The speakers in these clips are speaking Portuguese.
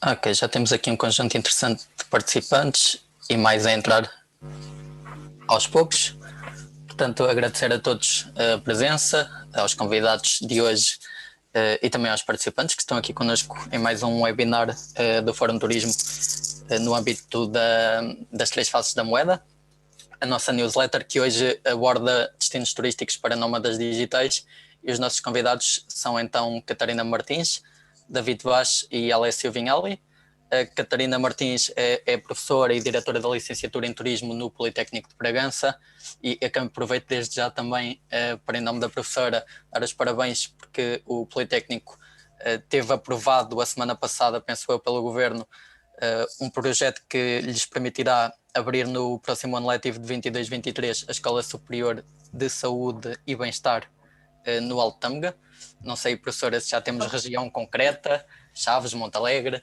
Ok, já temos aqui um conjunto interessante de participantes e mais a entrar aos poucos. Portanto, agradecer a todos a presença, aos convidados de hoje e também aos participantes que estão aqui connosco em mais um webinar do Fórum Turismo no âmbito das 3 faces da moeda. A nossa newsletter que hoje aborda destinos turísticos para nómadas digitais, e os nossos convidados são então Catarina Martins, David Vaz e Alessio Vinhali. A Catarina Martins é professora e diretora da licenciatura em Turismo no Politécnico de Bragança, e a quem aproveito desde já também, para em nome da professora, dar os parabéns porque o Politécnico teve aprovado a semana passada, penso eu, pelo Governo, um projeto que lhes permitirá abrir no próximo ano letivo de 22-23 a Escola Superior de Saúde e Bem-Estar no Alto Tâmega. Não sei, professora, se já temos região concreta, Chaves, Montalegre.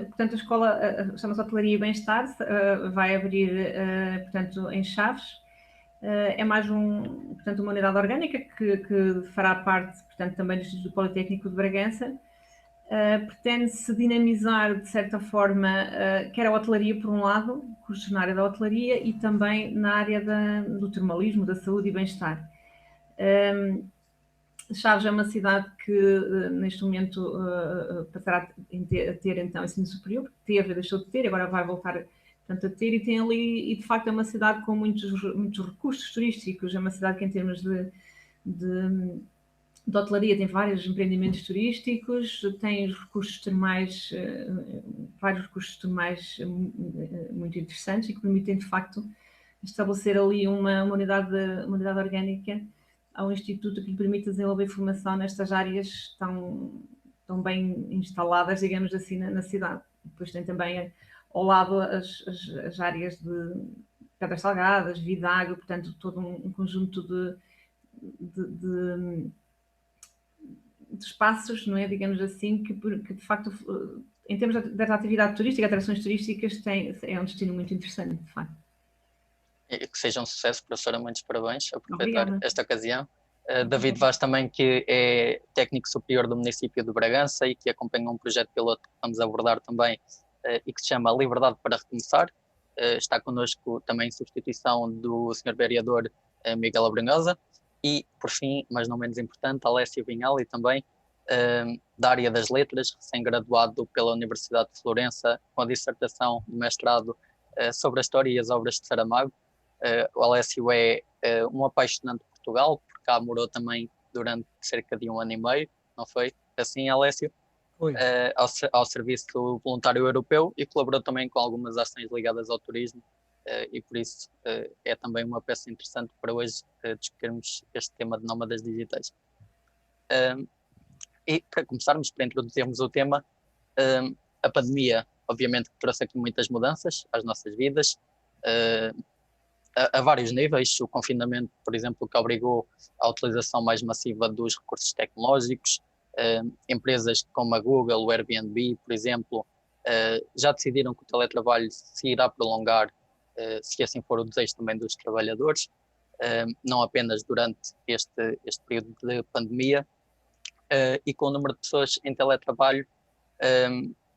Portanto, a escola chama-se Hotelaria e Bem-Estar, vai abrir, portanto, em Chaves. É mais portanto, uma unidade orgânica que fará parte, portanto, também do Instituto Politécnico de Bragança. Pretende-se dinamizar, de certa forma, quer a hotelaria, por um lado, cursos na área da hotelaria e também na área do termalismo, da saúde e bem-estar. Chaves é uma cidade que, neste momento, passará a ter, então, ensino superior, teve, deixou de ter, agora vai voltar, portanto, a ter, e tem ali, e de facto é uma cidade com muitos recursos turísticos, é uma cidade que, em termos de hotelaria, tem vários empreendimentos turísticos, tem os recursos termais, vários recursos termais muito interessantes e que permitem, de facto, estabelecer ali uma unidade orgânica ao Instituto que lhe permite desenvolver formação nestas áreas tão bem instaladas, digamos assim, na cidade. Depois tem também ao lado as áreas de Pedras Salgadas, Vidago, portanto, todo um conjunto de espaços, não é, digamos assim, que de facto, em termos da atividade turística, atrações turísticas, é um destino muito interessante, de facto. E que seja um sucesso, professora, muitos parabéns, aproveitar Obrigada. esta ocasião. David Vaz também, que é técnico superior do município de Bragança e que acompanha um projeto piloto que vamos abordar também e que se chama Liberdade para Recomeçar. Está connosco também em substituição do Sr. Vereador Miguel Abranhosa. E, por fim, mas não menos importante, Alessio Vinhali também, da área das letras, recém-graduado pela Universidade de Florença com a dissertação de mestrado sobre a história e as obras de Saramago. O Alessio é um apaixonante de Portugal, porque cá morou também durante cerca de 1 ano e meio, não foi assim, Alessio? Ao Serviço Voluntário Europeu, e colaborou também com algumas ações ligadas ao turismo, e por isso é também uma peça interessante para hoje discutirmos este tema de nómadas digitais. E para começarmos, para introduzirmos o tema, a pandemia obviamente trouxe aqui muitas mudanças às nossas vidas, a vários níveis. O confinamento, por exemplo, que obrigou à utilização mais massiva dos recursos tecnológicos. Empresas como a Google, o Airbnb, por exemplo, já decidiram que o teletrabalho se irá prolongar, se assim for o desejo também dos trabalhadores, não apenas durante este período de pandemia. E com o número de pessoas em teletrabalho,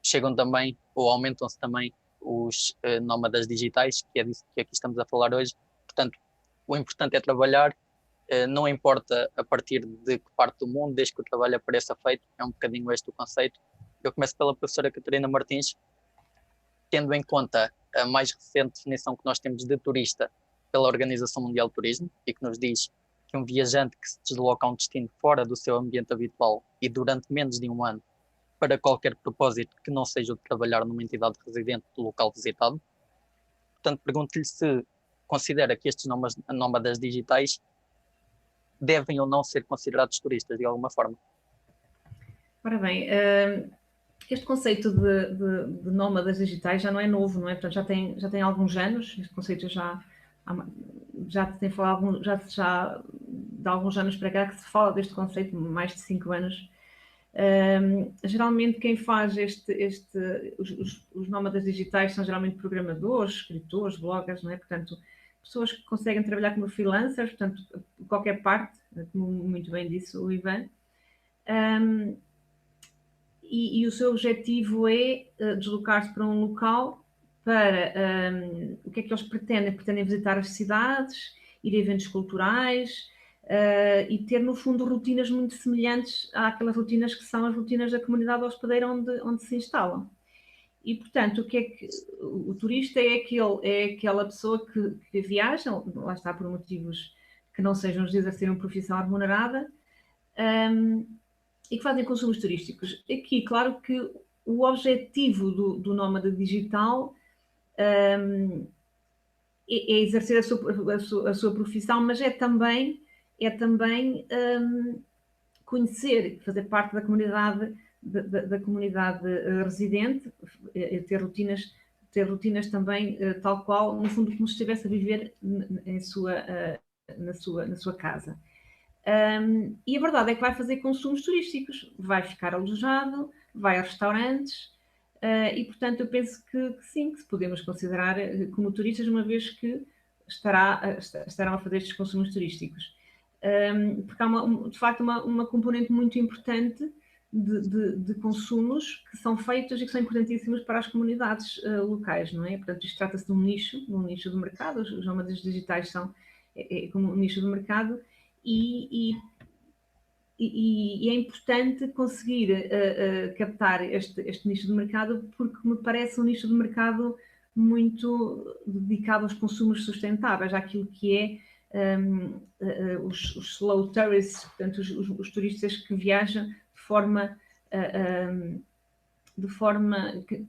chegam também, ou aumentam-se também, os nómadas digitais, que é disso que aqui estamos a falar hoje. Portanto, o importante é trabalhar, não importa a partir de que parte do mundo, desde que o trabalho apareça feito. É um bocadinho este o conceito. Eu começo pela professora Catarina Martins, tendo em conta a mais recente definição que nós temos de turista pela Organização Mundial do Turismo, e que nos diz que um viajante que se desloca a um destino fora do seu ambiente habitual e durante menos de 1 ano, para qualquer propósito que não seja o de trabalhar numa entidade residente do local visitado. Portanto, pergunto-lhe se considera que estes nómadas digitais devem ou não ser considerados turistas de alguma forma. Ora bem, este conceito de nómadas digitais já não é novo, não é? Portanto, já tem alguns anos. Este conceito já tem falado, já de alguns anos para cá que se fala deste conceito, mais de 5 anos. Geralmente quem faz os nómadas digitais são geralmente programadores, escritores, bloggers, não é? Portanto, pessoas que conseguem trabalhar como freelancers, portanto, qualquer parte, como muito bem disse o Ivan. e o seu objetivo é deslocar-se para um local para o que é que eles pretendem? Pretendem visitar as cidades, ir a eventos culturais e ter, no fundo, rotinas muito semelhantes àquelas rotinas que são as rotinas da comunidade hospedeira onde se instalam. E, portanto, o que é que o turista é aquela pessoa que viaja, lá está, por motivos que não sejam os de exercer uma profissão remunerada, e que fazem consumos turísticos. Aqui, claro que o objetivo do nómada digital é exercer a sua profissão, mas é também conhecer, fazer parte da comunidade, da comunidade residente, ter rotinas também tal qual, no fundo, como se estivesse a viver na sua casa. E a verdade é que vai fazer consumos turísticos, vai ficar alojado, vai a restaurantes, e portanto eu penso que sim, que podemos considerar como turistas, uma vez que estarão a fazer estes consumos turísticos. Porque há de facto uma componente muito importante de consumos que são feitos e que são importantíssimos para as comunidades locais, não é? Portanto, isto trata-se de um nicho do mercado, os nómadas digitais são como um nicho do mercado, e é importante conseguir captar este nicho de mercado, porque me parece um nicho de mercado muito dedicado aos consumos sustentáveis, àquilo que é os slow tourists, portanto, os turistas que viajam de forma que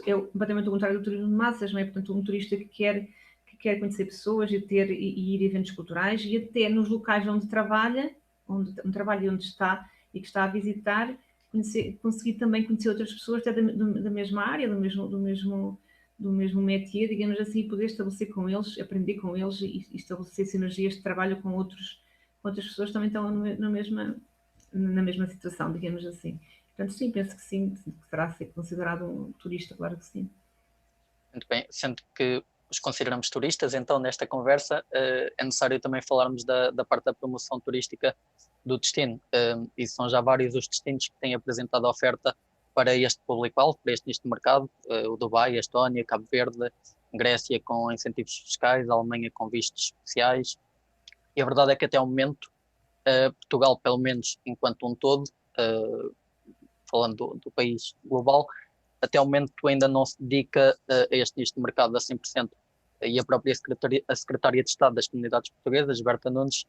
é completamente o contrário do turismo de massas, não é? Portanto, um turista que quer conhecer pessoas e ir a eventos culturais, e até nos locais onde trabalha e onde está e que está a visitar, conseguir também conhecer outras pessoas até da mesma área, do mesmo métier, digamos assim, e poder estabelecer com eles, aprender com eles e estabelecer sinergias de trabalho com outras pessoas que também estão na mesma situação, digamos assim. Portanto, sim, penso que sim, que será ser considerado um turista, claro que sim. Muito bem, sendo que os consideramos turistas, então nesta conversa é necessário também falarmos da parte da promoção turística do destino, e são já vários os destinos que têm apresentado oferta para este público-alvo, para este nicho de mercado, o Dubai, a Estónia, Cabo Verde, Grécia com incentivos fiscais, a Alemanha com vistos especiais, e a verdade é que até o momento Portugal, pelo menos enquanto um todo, falando do país global, até o momento ainda não se dedica a este nicho de mercado a 100%. E a própria Secretária de Estado das Comunidades Portuguesas, Berta Nunes,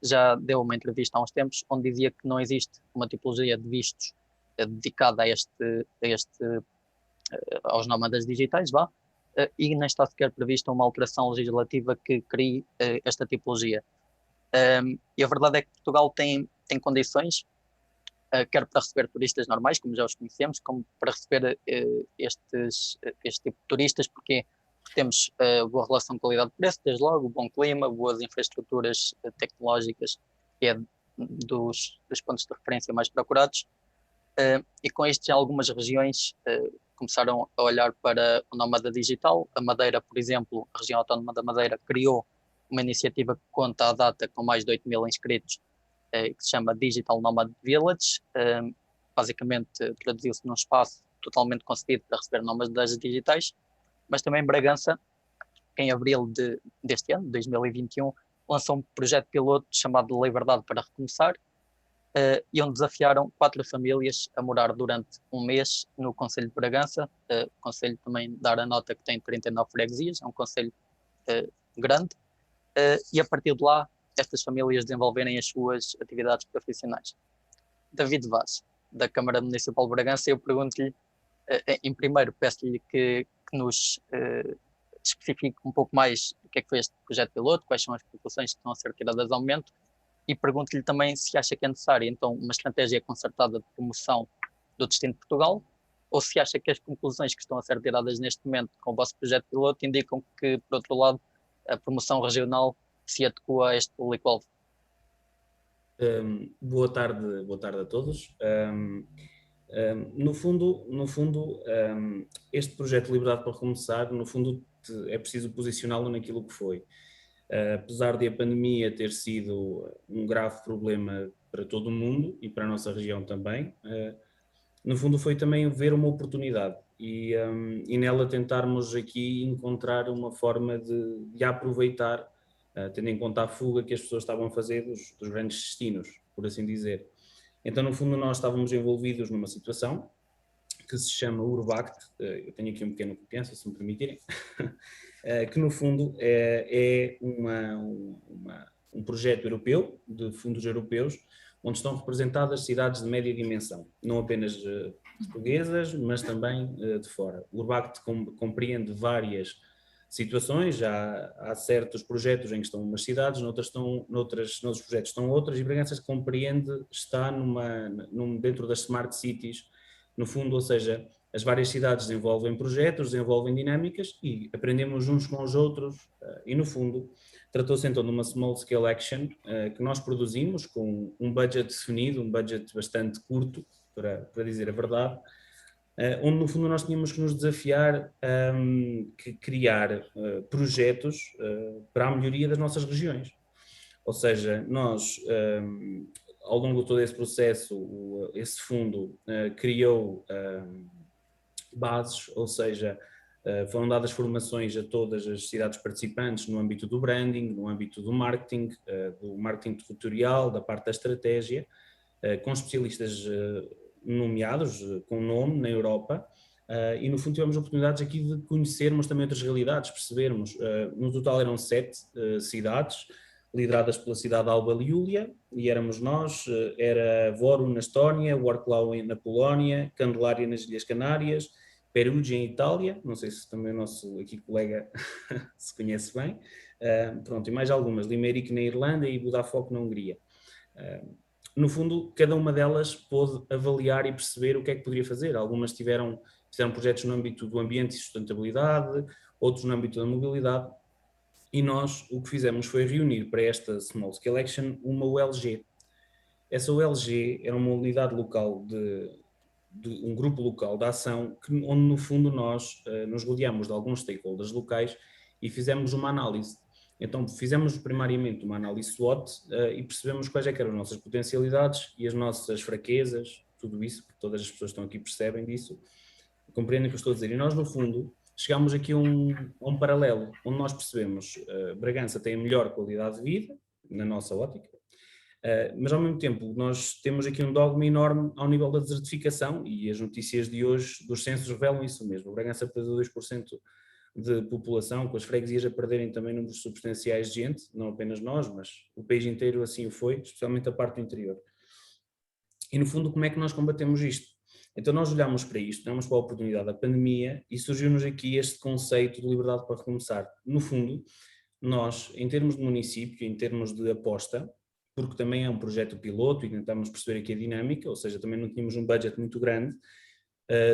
já deu uma entrevista há uns tempos onde dizia que não existe uma tipologia de vistos dedicada aos nómadas digitais, e nem está sequer prevista uma alteração legislativa que crie esta tipologia. E a verdade é que Portugal tem condições, quer para receber turistas normais, como já os conhecemos, como para receber este tipo de turistas, porque temos boa relação qualidade-preço, desde logo, bom clima, boas infraestruturas tecnológicas, que é dos pontos de referência mais procurados, e com isto já algumas regiões começaram a olhar para o nómada digital. A Madeira, por exemplo, a região autónoma da Madeira criou uma iniciativa que conta à data com mais de 8 mil inscritos, que se chama Digital Nomad Village. Basicamente traduziu-se num espaço totalmente concebido para receber nómadas digitais. Mas também Bragança, em abril deste ano, 2021, lançou um projeto piloto chamado Liberdade para Recomeçar, e onde desafiaram 4 famílias a morar durante um mês no Concelho de Bragança. O Concelho também dar a nota que tem 39 freguesias, é um concelho grande, e a partir de lá estas famílias desenvolverem as suas atividades profissionais. David Vaz, da Câmara Municipal de Bragança, eu pergunto-lhe, em primeiro peço-lhe que nos especifique um pouco mais o que é que foi este projeto piloto, quais são as conclusões que estão a ser tiradas ao momento, e pergunto-lhe também se acha que é necessária então uma estratégia concertada de promoção do destino de Portugal, ou se acha que as conclusões que estão a ser tiradas neste momento com o vosso projeto piloto indicam que, por outro lado, a promoção regional se adequa a este público-alvo. Boa tarde a todos. No fundo, este projeto Liberdade para Recomeçar, no fundo, é preciso posicioná-lo naquilo que foi. Apesar de a pandemia ter sido um grave problema para todo o mundo e para a nossa região também, no fundo foi também ver uma oportunidade e nela tentarmos aqui encontrar uma forma de aproveitar, tendo em conta a fuga que as pessoas estavam a fazer dos grandes destinos, por assim dizer. Então, no fundo, nós estávamos envolvidos numa situação que se chama Urbact, eu tenho aqui um pequeno confiança, se me permitirem, que no fundo é um projeto europeu, de fundos europeus, onde estão representadas cidades de média dimensão, não apenas portuguesas, mas também de fora. O Urbact compreende várias situações, há certos projetos em que estão umas cidades, noutros projetos estão outras, e Bragança está dentro das Smart Cities, no fundo, ou seja, as várias cidades desenvolvem projetos, desenvolvem dinâmicas e aprendemos uns com os outros e, no fundo, tratou-se então de uma small scale action que nós produzimos com um budget definido, um budget bastante curto, para dizer a verdade, onde no fundo nós tínhamos que nos desafiar a criar projetos para a melhoria das nossas regiões. Ou seja, nós, ao longo de todo esse processo, esse fundo criou bases, ou seja, foram dadas formações a todas as cidades participantes no âmbito do branding, no âmbito do marketing territorial, da parte da estratégia, com especialistas nomeados, com nome na Europa, e no fundo tivemos oportunidades aqui de conhecermos também outras realidades, percebermos, no total eram 7 cidades, lideradas pela cidade de Alba Iulia, e éramos nós, era Vorum na Estónia, Wrocław na Polónia, Candelária nas Ilhas Canárias, Perugia em Itália, não sei se também o nosso aqui colega se conhece bem, pronto, e mais algumas, Limerick na Irlanda e Budapest na Hungria. No fundo, cada uma delas pôde avaliar e perceber o que é que poderia fazer. Algumas fizeram projetos no âmbito do ambiente e sustentabilidade, outros no âmbito da mobilidade, e nós o que fizemos foi reunir para esta Small Scale Action uma ULG. Essa ULG era uma unidade local de um grupo local de ação onde no fundo nós nos rodeamos de alguns stakeholders locais e fizemos uma análise. Então fizemos primariamente uma análise SWOT e percebemos quais é que eram as nossas potencialidades e as nossas fraquezas, tudo isso, porque todas as pessoas que estão aqui percebem disso, compreendem o que eu estou a dizer. E nós no fundo chegámos aqui a um paralelo, onde nós percebemos Bragança tem a melhor qualidade de vida, na nossa ótica, mas ao mesmo tempo nós temos aqui um dogma enorme ao nível da desertificação, e as notícias de hoje dos censos revelam isso mesmo. Bragança perdeu 2% de população, com as freguesias a perderem também números substanciais de gente, não apenas nós, mas o país inteiro assim o foi, especialmente a parte do interior. E no fundo, como é que nós combatemos isto? Então nós olhamos para isto, olhamos para a oportunidade da pandemia e surgiu-nos aqui este conceito de liberdade para recomeçar. No fundo, nós, em termos de município, em termos de aposta, porque também é um projeto piloto e tentamos perceber aqui a dinâmica, ou seja, também não tínhamos um budget muito grande,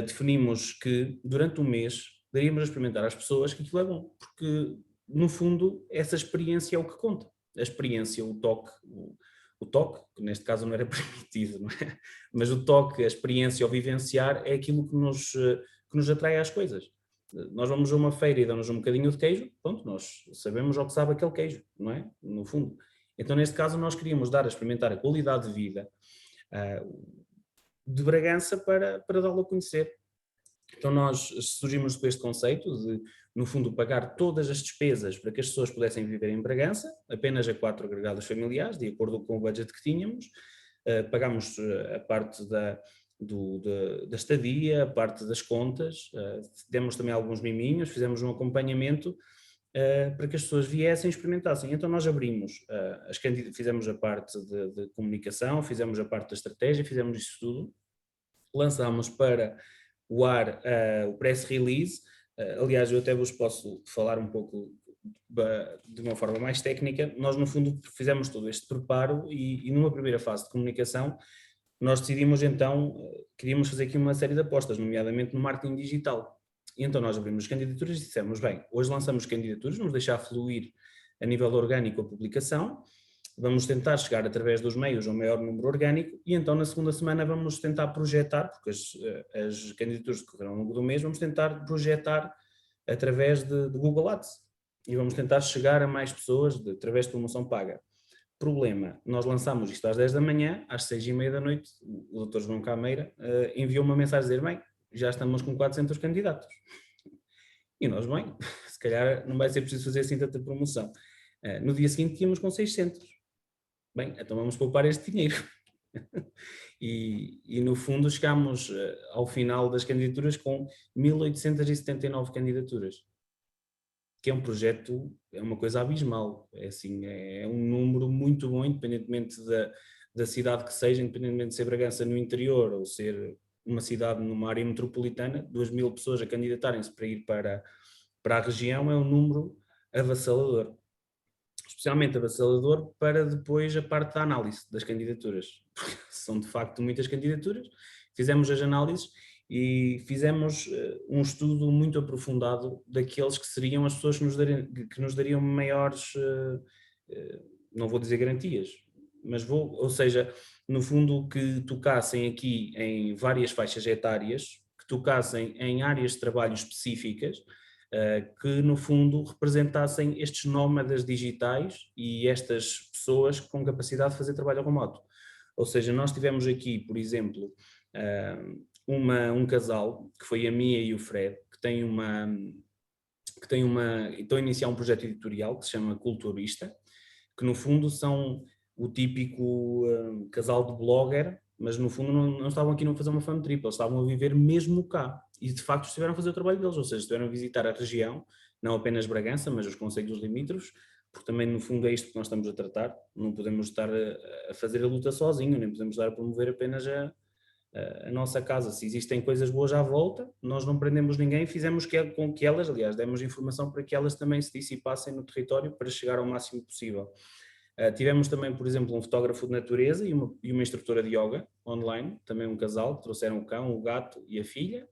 definimos que durante um mês daríamos a experimentar às pessoas que aquilo é bom, porque no fundo essa experiência é o que conta. A experiência, o toque, que neste caso não era permitido, não é? Mas o toque, a experiência, o vivenciar é aquilo que nos atrai às coisas. Nós vamos a uma feira e damos um bocadinho de queijo, pronto, nós sabemos ao que sabe aquele queijo, não é? No fundo. Então neste caso nós queríamos dar a experimentar a qualidade de vida de Bragança para dá-lo a conhecer. Então nós surgimos com este conceito de, no fundo, pagar todas as despesas para que as pessoas pudessem viver em Bragança, apenas a 4 agregados familiares, de acordo com o budget que tínhamos. Pagámos a parte da estadia, a parte das contas, demos também alguns miminhos, fizemos um acompanhamento para que as pessoas viessem e experimentassem. Então nós abrimos, fizemos a parte de comunicação, fizemos a parte da estratégia, fizemos isso tudo, lançámos para o ar o press release, aliás eu até vos posso falar um pouco de uma forma mais técnica. Nós no fundo fizemos todo este preparo e numa primeira fase de comunicação nós decidimos então, queríamos fazer aqui uma série de apostas, nomeadamente no marketing digital. E então nós abrimos candidaturas e dissemos, bem, hoje lançamos candidaturas, vamos deixar fluir a nível orgânico a publicação, vamos tentar chegar através dos meios ao maior número orgânico e então na segunda semana vamos tentar projetar, porque as candidaturas decorreram ao longo do mês, vamos tentar projetar através de Google Ads e vamos tentar chegar a mais pessoas através de promoção paga. Problema, nós lançámos isto às 10 da manhã, às 6h30 da noite, o Dr. João Cameira enviou uma mensagem a dizer, bem, já estamos com 400 candidatos. E nós, bem, se calhar não vai ser preciso fazer assim tanta promoção. No dia seguinte tínhamos com 600. Bem, então vamos poupar este dinheiro. E no fundo chegámos ao final das candidaturas com 1879 candidaturas. Que é um projeto, é uma coisa abismal, é assim, é um número muito bom, independentemente da cidade que seja, independentemente de ser Bragança no interior ou ser uma cidade numa área metropolitana, 2.000 pessoas a candidatarem-se para ir para a região é um número avassalador. Especialmente avassalador para depois a parte da análise das candidaturas, porque são de facto muitas candidaturas, fizemos as análises e fizemos um estudo muito aprofundado daqueles que seriam as pessoas que nos dariam maiores, não vou dizer garantias, mas ou seja, no fundo que tocassem aqui em várias faixas etárias, que tocassem em áreas de trabalho específicas, que no fundo representassem estes nómadas digitais e estas pessoas com capacidade de fazer trabalho remoto. Ou seja, nós tivemos aqui, por exemplo, um casal, que foi a Mia e o Fred, estão a iniciar um projeto editorial que se chama Culturista, que no fundo são o típico casal de blogger, mas no fundo não estavam aqui a fazer uma fama tripla, eles estavam a viver mesmo cá e de facto estiveram a fazer o trabalho deles, ou seja, estiveram a visitar a região, não apenas Bragança, mas os concelhos limítrofes, porque também no fundo é isto que nós estamos a tratar, não podemos estar a fazer a luta sozinho, nem podemos estar a promover apenas a nossa casa. Se existem coisas boas à volta, nós não prendemos ninguém, fizemos com que elas, aliás, demos informação para que elas também se dissipassem no território para chegar ao máximo possível. Tivemos também, por exemplo, um fotógrafo de natureza e uma instrutora de yoga online, também um casal, trouxeram o cão, o gato e a filha,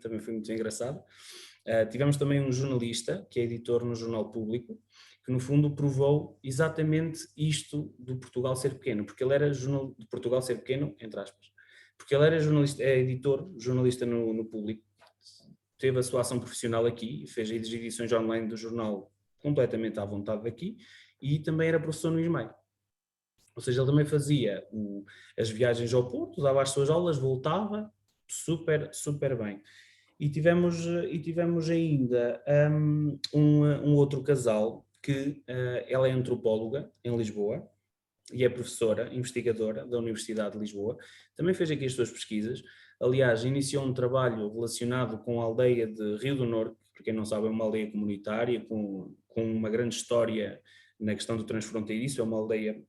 também foi muito engraçado. Tivemos também um jornalista, que é editor no Jornal Público, que no fundo provou exatamente isto do Portugal ser pequeno, porque ele era de Portugal ser pequeno, entre aspas, porque ele era jornalista, é editor, jornalista no Público, teve a sua ação profissional aqui, fez as edições online do jornal completamente à vontade daqui, e também era professor no ISMAI. Ou seja, ele também fazia as viagens ao Porto, dava as suas aulas, voltava, super bem. E tivemos ainda um outro casal que ela é antropóloga em Lisboa e é professora, investigadora da Universidade de Lisboa, também fez aqui as suas pesquisas, aliás iniciou um trabalho relacionado com a aldeia de Rio do Norte, para quem não sabe é uma aldeia comunitária com uma grande história na questão do transfronteiriço, é uma aldeia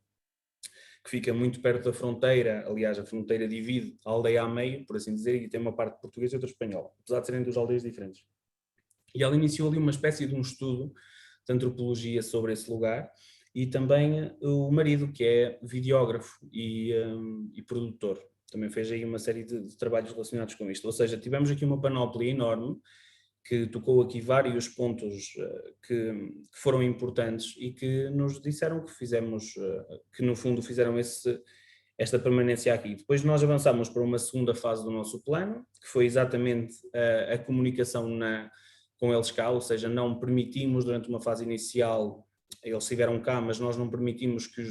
que fica muito perto da fronteira, aliás a fronteira divide a aldeia a meio, por assim dizer, e tem uma parte portuguesa e outra espanhola, apesar de serem duas aldeias diferentes. E ela iniciou ali uma espécie de um estudo de antropologia sobre esse lugar, e também o marido, que é videógrafo e produtor, também fez aí uma série de trabalhos relacionados com isto, ou seja, tivemos aqui uma panóplia enorme, que tocou aqui vários pontos que foram importantes e que nos disseram que fizemos, que no fundo fizeram esta permanência aqui. Depois nós avançamos para uma segunda fase do nosso plano, que foi exatamente a comunicação com eles cá, ou seja, não permitimos durante uma fase inicial, eles estiveram cá, mas nós não permitimos que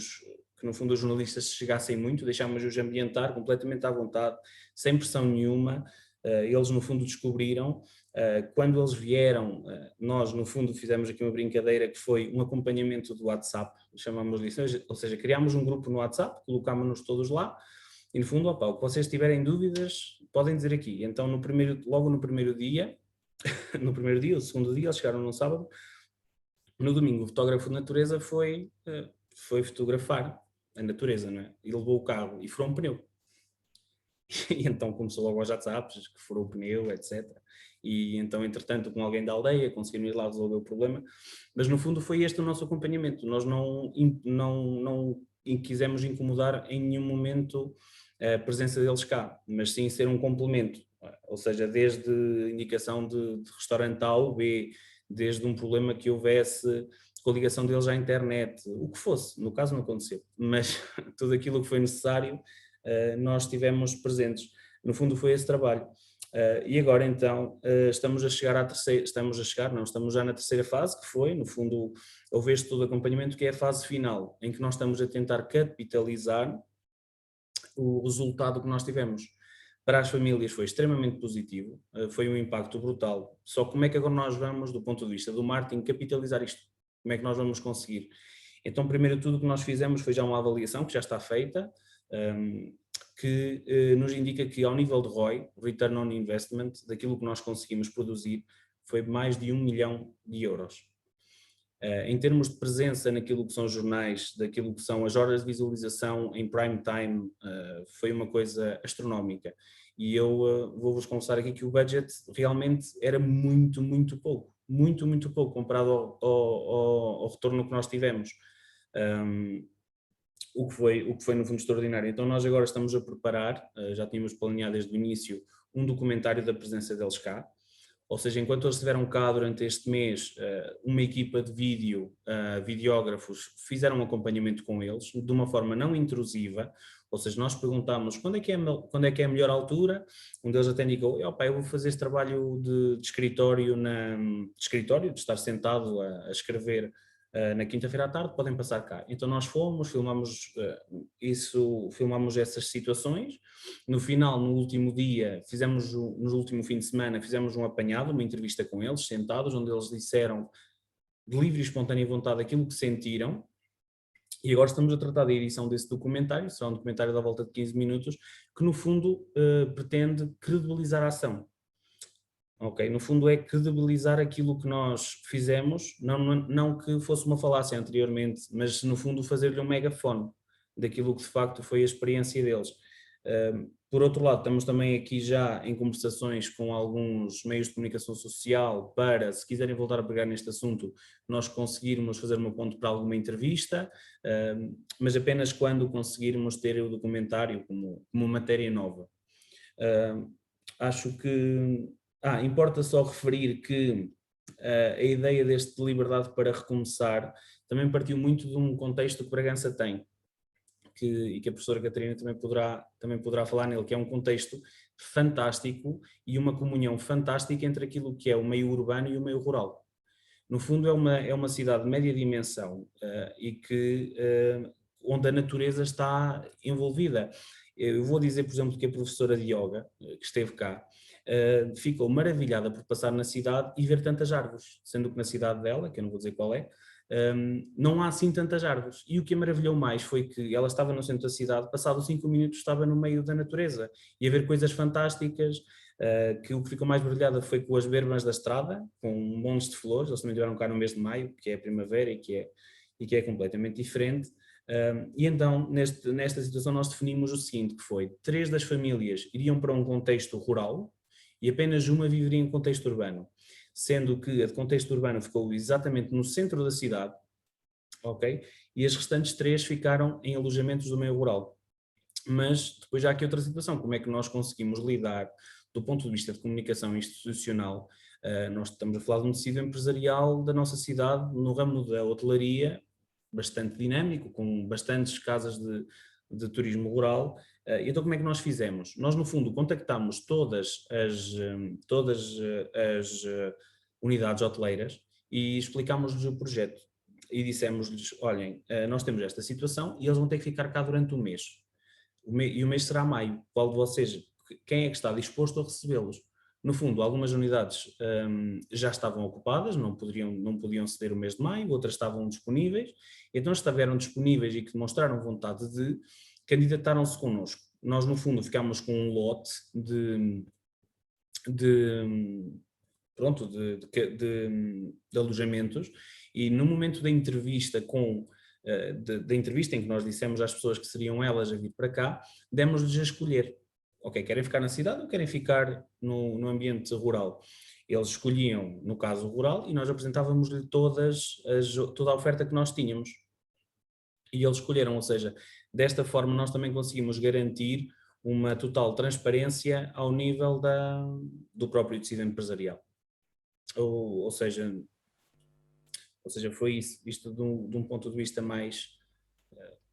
no fundo os jornalistas chegassem muito, deixámos-os ambientar completamente à vontade, sem pressão nenhuma. Eles no fundo descobriram, quando eles vieram, nós no fundo fizemos aqui uma brincadeira que foi um acompanhamento do WhatsApp, chamamos disso, ou seja, criámos um grupo no WhatsApp, colocámos-nos todos lá e no fundo, o que vocês tiverem dúvidas podem dizer aqui. Então logo no primeiro dia, o segundo dia, eles chegaram no sábado, no domingo o fotógrafo de natureza foi fotografar a natureza, não é? E levou o carro e furou um pneu. E então começou logo aos WhatsApps, que furou o pneu, etc. E então, entretanto, com alguém da aldeia, conseguiram ir lá resolver o problema. Mas no fundo foi este o nosso acompanhamento. Nós não quisemos incomodar em nenhum momento a presença deles cá, mas sim ser um complemento. Ou seja, desde indicação de restaurante A ou B, desde um problema que houvesse com a ligação deles à internet, o que fosse, no caso não aconteceu, mas tudo aquilo que foi necessário nós estivemos presentes. No fundo foi esse trabalho. E agora então estamos já na terceira fase, que foi, no fundo, houve este todo acompanhamento, que é a fase final, em que nós estamos a tentar capitalizar o resultado que nós tivemos. Para as famílias foi extremamente positivo, foi um impacto brutal. Só como é que agora nós vamos, do ponto de vista do marketing, capitalizar isto? Como é que nós vamos conseguir? Então, primeiro de tudo, o que nós fizemos foi já uma avaliação, que já está feita, que nos indica que ao nível de ROI, Return on Investment, daquilo que nós conseguimos produzir, foi mais de 1 milhão de euros. Em termos de presença naquilo que são jornais, daquilo que são as horas de visualização em prime time, foi uma coisa astronómica. E eu vou-vos confessar aqui que o budget realmente era muito pouco. Muito pouco comparado ao retorno que nós tivemos. O que foi no fundo extraordinário. Então nós agora estamos a preparar, já tínhamos planeado desde o início, um documentário da presença deles cá. Ou seja, enquanto eles estiveram cá durante este mês, uma equipa de videógrafos fizeram um acompanhamento com eles, de uma forma não intrusiva, ou seja, nós perguntámos quando é que é a melhor altura, um deles até indicou, eu vou fazer este trabalho de escritório, de estar sentado a escrever na quinta-feira à tarde, podem passar cá. Então nós fomos, filmamos essas situações. No final, no último dia, no último fim de semana, fizemos um apanhado, uma entrevista com eles, sentados, onde eles disseram de livre e espontânea vontade aquilo que sentiram. E agora estamos a tratar da edição desse documentário, será um documentário da volta de 15 minutos, que no fundo pretende credibilizar a ação. Ok, no fundo é credibilizar aquilo que nós fizemos, não que fosse uma falácia anteriormente, mas no fundo fazer-lhe um megafone daquilo que de facto foi a experiência deles. Por outro lado, estamos também aqui já em conversações com alguns meios de comunicação social para, se quiserem voltar a pegar neste assunto, nós conseguirmos fazer uma ponte para alguma entrevista, mas apenas quando conseguirmos ter o documentário como matéria nova. Acho que importa só referir que a ideia deste de liberdade para recomeçar também partiu muito de um contexto que Bragança tem, e que a professora Catarina também poderá falar nele, que é um contexto fantástico e uma comunhão fantástica entre aquilo que é o meio urbano e o meio rural. No fundo é uma cidade de média dimensão onde a natureza está envolvida. Eu vou dizer, por exemplo, que a professora de yoga, que esteve cá, ficou maravilhada por passar na cidade e ver tantas árvores, sendo que na cidade dela, que eu não vou dizer qual é, não há assim tantas árvores. E o que a maravilhou mais foi que ela estava no centro da cidade, passados 5 minutos estava no meio da natureza, e a ver coisas fantásticas, que o que ficou mais brilhada foi com as bermas da estrada, com montes de flores. Eles também estiveram cá no mês de maio, que é a primavera e que é completamente diferente. E então, nesta situação, nós definimos o seguinte, que foi, 3 das famílias iriam para um contexto rural e apenas uma viveria em contexto urbano, sendo que a de contexto urbano ficou exatamente no centro da cidade, ok? E as restantes 3 ficaram em alojamentos do meio rural. Mas depois já há aqui outra situação, como é que nós conseguimos lidar do ponto de vista de comunicação institucional? Nós estamos a falar de um tecido empresarial da nossa cidade, no ramo da hotelaria, bastante dinâmico, com bastantes casas de turismo rural. Então como é que nós fizemos? Nós no fundo contactámos todas as unidades hoteleiras e explicámos-lhes o projeto e dissemos-lhes, olhem, nós temos esta situação e eles vão ter que ficar cá durante um mês. E o mês será maio, qual de vocês, quem é que está disposto a recebê-los? No fundo, algumas unidades já estavam ocupadas, não podiam ceder o mês de maio, outras estavam disponíveis, então estiveram disponíveis e que demonstraram vontade de, candidataram-se connosco. Nós, no fundo, ficámos com um lote de alojamentos, e no momento da entrevista da entrevista em que nós dissemos às pessoas que seriam elas a vir para cá, demos-lhes a escolher. Ok, querem ficar na cidade ou querem ficar no ambiente rural? Eles escolhiam, no caso rural, e nós apresentávamos-lhe toda a oferta que nós tínhamos. E eles escolheram, ou seja, desta forma nós também conseguimos garantir uma total transparência ao nível do próprio tecido empresarial. Ou seja, foi isso, isto de um ponto de vista mais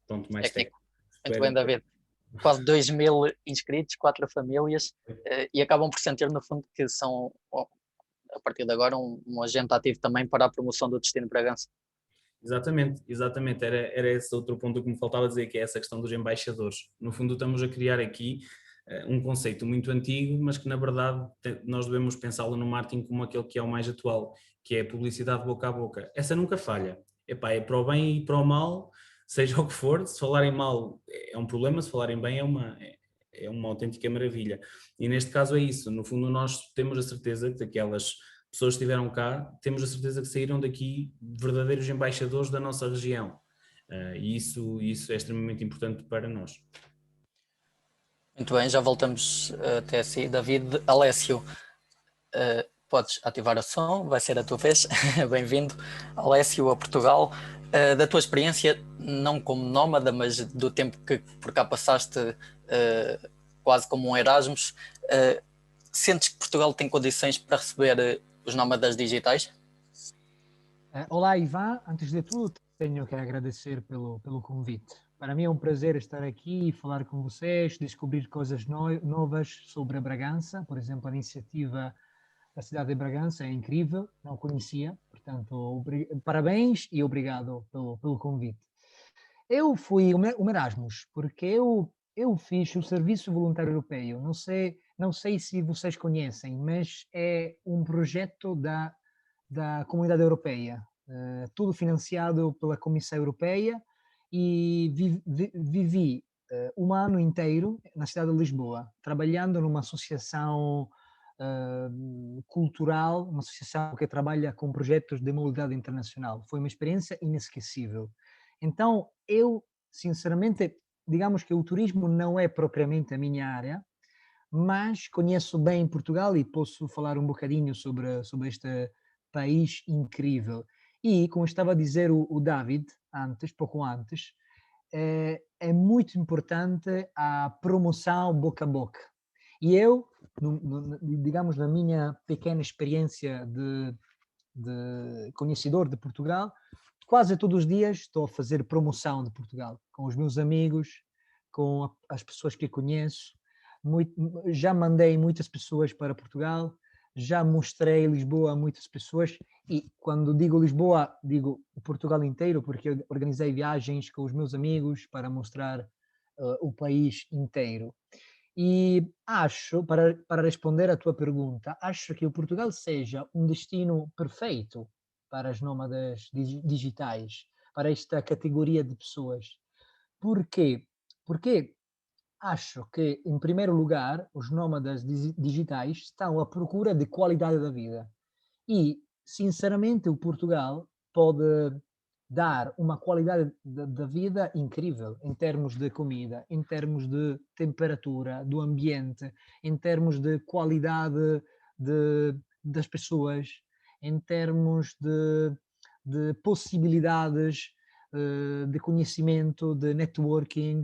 técnico. Muito bem, David. quase 2.000 inscritos, 4 famílias, e acabam por sentir, no fundo, que são, a partir de agora, um agente ativo também para a promoção do Destino Bragança. Exatamente, exatamente. Era esse outro ponto que me faltava dizer, que é essa questão dos embaixadores. No fundo, estamos a criar aqui um conceito muito antigo, mas que na verdade nós devemos pensá-lo no marketing como aquele que é o mais atual, que é a publicidade boca a boca. Essa nunca falha. Epá, é para o bem e para o mal, seja o que for. Se falarem mal é um problema, se falarem bem é uma autêntica maravilha. E neste caso é isso. No fundo, nós temos a certeza que daquelas pessoas que estiveram cá, temos a certeza que saíram daqui verdadeiros embaixadores da nossa região. E isso é extremamente importante para nós. Muito bem, já voltamos até si. David, Alessio, podes ativar o som, vai ser a tua vez. Bem-vindo, Alessio, a Portugal. Da tua experiência, não como nómada, mas do tempo que por cá passaste quase como um Erasmus, sentes que Portugal tem condições para receber os nómadas digitais? Olá, Ivan. Antes de tudo, tenho que agradecer pelo convite. Para mim é um prazer estar aqui e falar com vocês, descobrir coisas novas sobre a Bragança. Por exemplo, a iniciativa da cidade de Bragança é incrível, não conhecia. Portanto, parabéns e obrigado pelo convite. Eu fui um Erasmus, porque eu fiz o Serviço Voluntário Europeu. Não sei se vocês conhecem, mas é um projeto da Comunidade Europeia, tudo financiado pela Comissão Europeia, e vivi um ano inteiro na cidade de Lisboa, trabalhando numa associação cultural, uma associação que trabalha com projetos de mobilidade internacional. Foi uma experiência inesquecível. Então, eu, sinceramente, digamos que o turismo não é propriamente a minha área, mas conheço bem Portugal e posso falar um bocadinho sobre este país incrível. E, como estava a dizer o David antes, pouco antes, é muito importante a promoção boca a boca. E eu, digamos, na minha pequena experiência de conhecedor de Portugal, quase todos os dias estou a fazer promoção de Portugal, com os meus amigos, com as pessoas que conheço. Já mandei muitas pessoas para Portugal, já mostrei Lisboa a muitas pessoas, e quando digo Lisboa, digo Portugal inteiro, porque eu organizei viagens com os meus amigos para mostrar o país inteiro. E acho, para responder à tua pergunta, acho que o Portugal seja um destino perfeito para as nómadas digitais, para esta categoria de pessoas. Por quê? Porque acho que, em primeiro lugar, os nómadas digitais estão à procura de qualidade da vida. E, sinceramente, o Portugal pode dar uma qualidade da vida incrível em termos de comida, em termos de temperatura, do ambiente, em termos de qualidade das pessoas, em termos de possibilidades de conhecimento, de networking.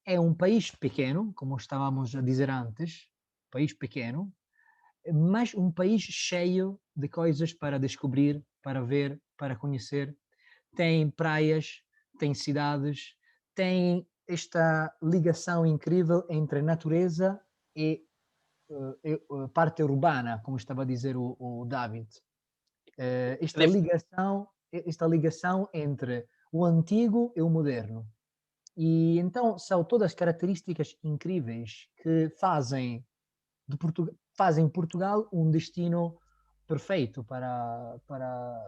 É um país pequeno, como estávamos a dizer antes, país pequeno, mas um país cheio de coisas para descobrir, para ver, para conhecer. Tem praias, tem cidades, tem esta ligação incrível entre natureza e parte urbana, como estava a dizer o David. Esta ligação entre o antigo e o moderno. E então são todas características incríveis que fazem Portugal um destino perfeito para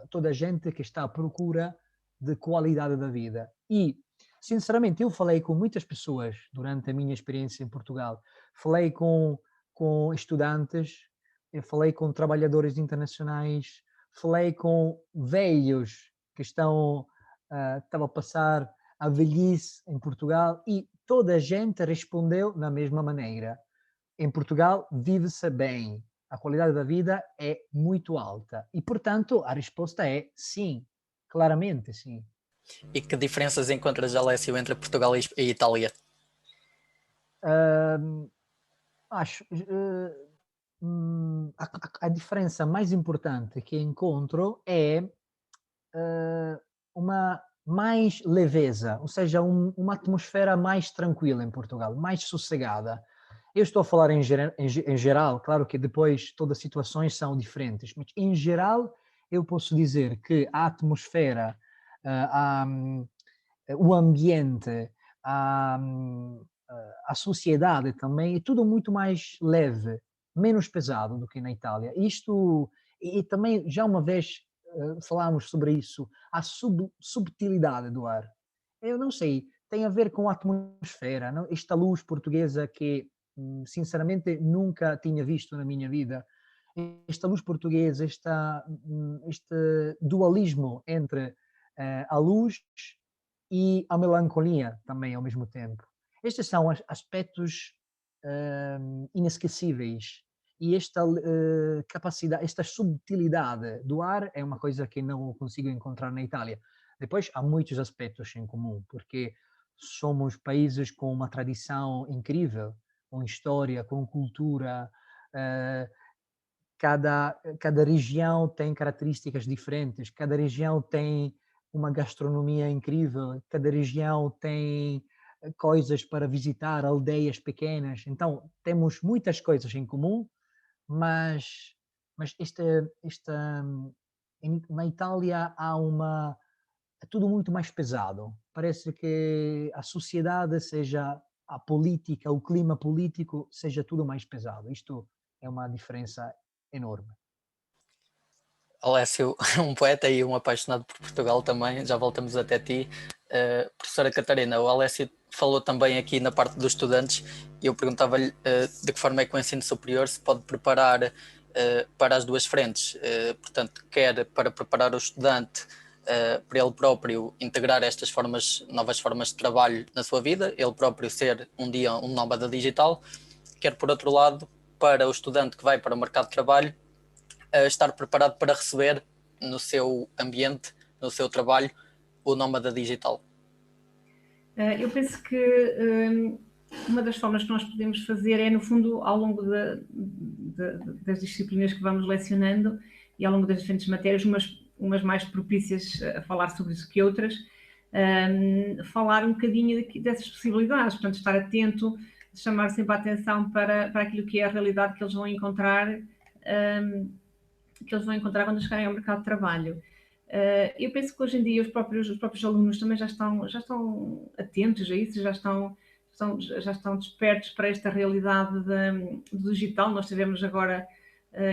toda a gente que está à procura de qualidade da vida. E, sinceramente, eu falei com muitas pessoas durante a minha experiência em Portugal. Falei com estudantes, eu falei com trabalhadores internacionais, falei com velhos que estavam a passar a velhice em Portugal, e toda a gente respondeu da mesma maneira. Em Portugal vive-se bem, a qualidade da vida é muito alta e, portanto, a resposta é sim, claramente sim. E que diferenças encontras, Alessio, entre Portugal e Itália? Acho a diferença mais importante que encontro é uma mais leveza, ou seja, uma atmosfera mais tranquila em Portugal, mais sossegada. Eu estou a falar em geral, claro que depois todas as situações são diferentes, mas em geral eu posso dizer que a atmosfera, o ambiente, a, a sociedade também, é tudo muito mais leve, menos pesado do que na Itália. Isto, e também já uma vez falámos sobre isso, a subtilidade do ar. Eu não sei, tem a ver com a atmosfera, não? Esta luz portuguesa que, sinceramente, nunca tinha visto na minha vida. Esta luz portuguesa, este dualismo entre a luz e a melancolia também ao mesmo tempo. Estes são aspectos inesquecíveis. E esta capacidade, esta subtilidade do ar é uma coisa que não consigo encontrar na Itália. Depois há muitos aspectos em comum, porque somos países com uma tradição incrível, com história, com cultura. Cada região tem características diferentes, cada região tem uma gastronomia incrível, cada região tem coisas para visitar, aldeias pequenas. Então, temos muitas coisas em comum, mas na Itália é tudo muito mais pesado. Parece que a sociedade, seja a política, o clima político, seja tudo mais pesado. Isto é uma diferença enorme. Alessio, um poeta e um apaixonado por Portugal também, já voltamos até ti. Professora Catarina, o Alessio falou também aqui na parte dos estudantes e eu perguntava-lhe de que forma é que o ensino superior se pode preparar para as duas frentes, portanto, quer para preparar o estudante para ele próprio integrar estas novas formas de trabalho na sua vida, ele próprio ser um dia um nómada digital, quer por outro lado, para o estudante que vai para o mercado de trabalho, estar preparado para receber no seu ambiente, no seu trabalho, o nómada digital? Eu penso que uma das formas que nós podemos fazer é, no fundo, ao longo das disciplinas que vamos lecionando e ao longo das diferentes matérias, umas mais propícias a falar sobre isso que outras, falar um bocadinho dessas possibilidades, portanto, estar atento, chamar sempre a atenção para aquilo que é a realidade que eles vão encontrar quando chegarem ao mercado de trabalho. Eu penso que hoje em dia os próprios alunos também já estão atentos a isso, já estão despertos para esta realidade do digital. Nós tivemos agora,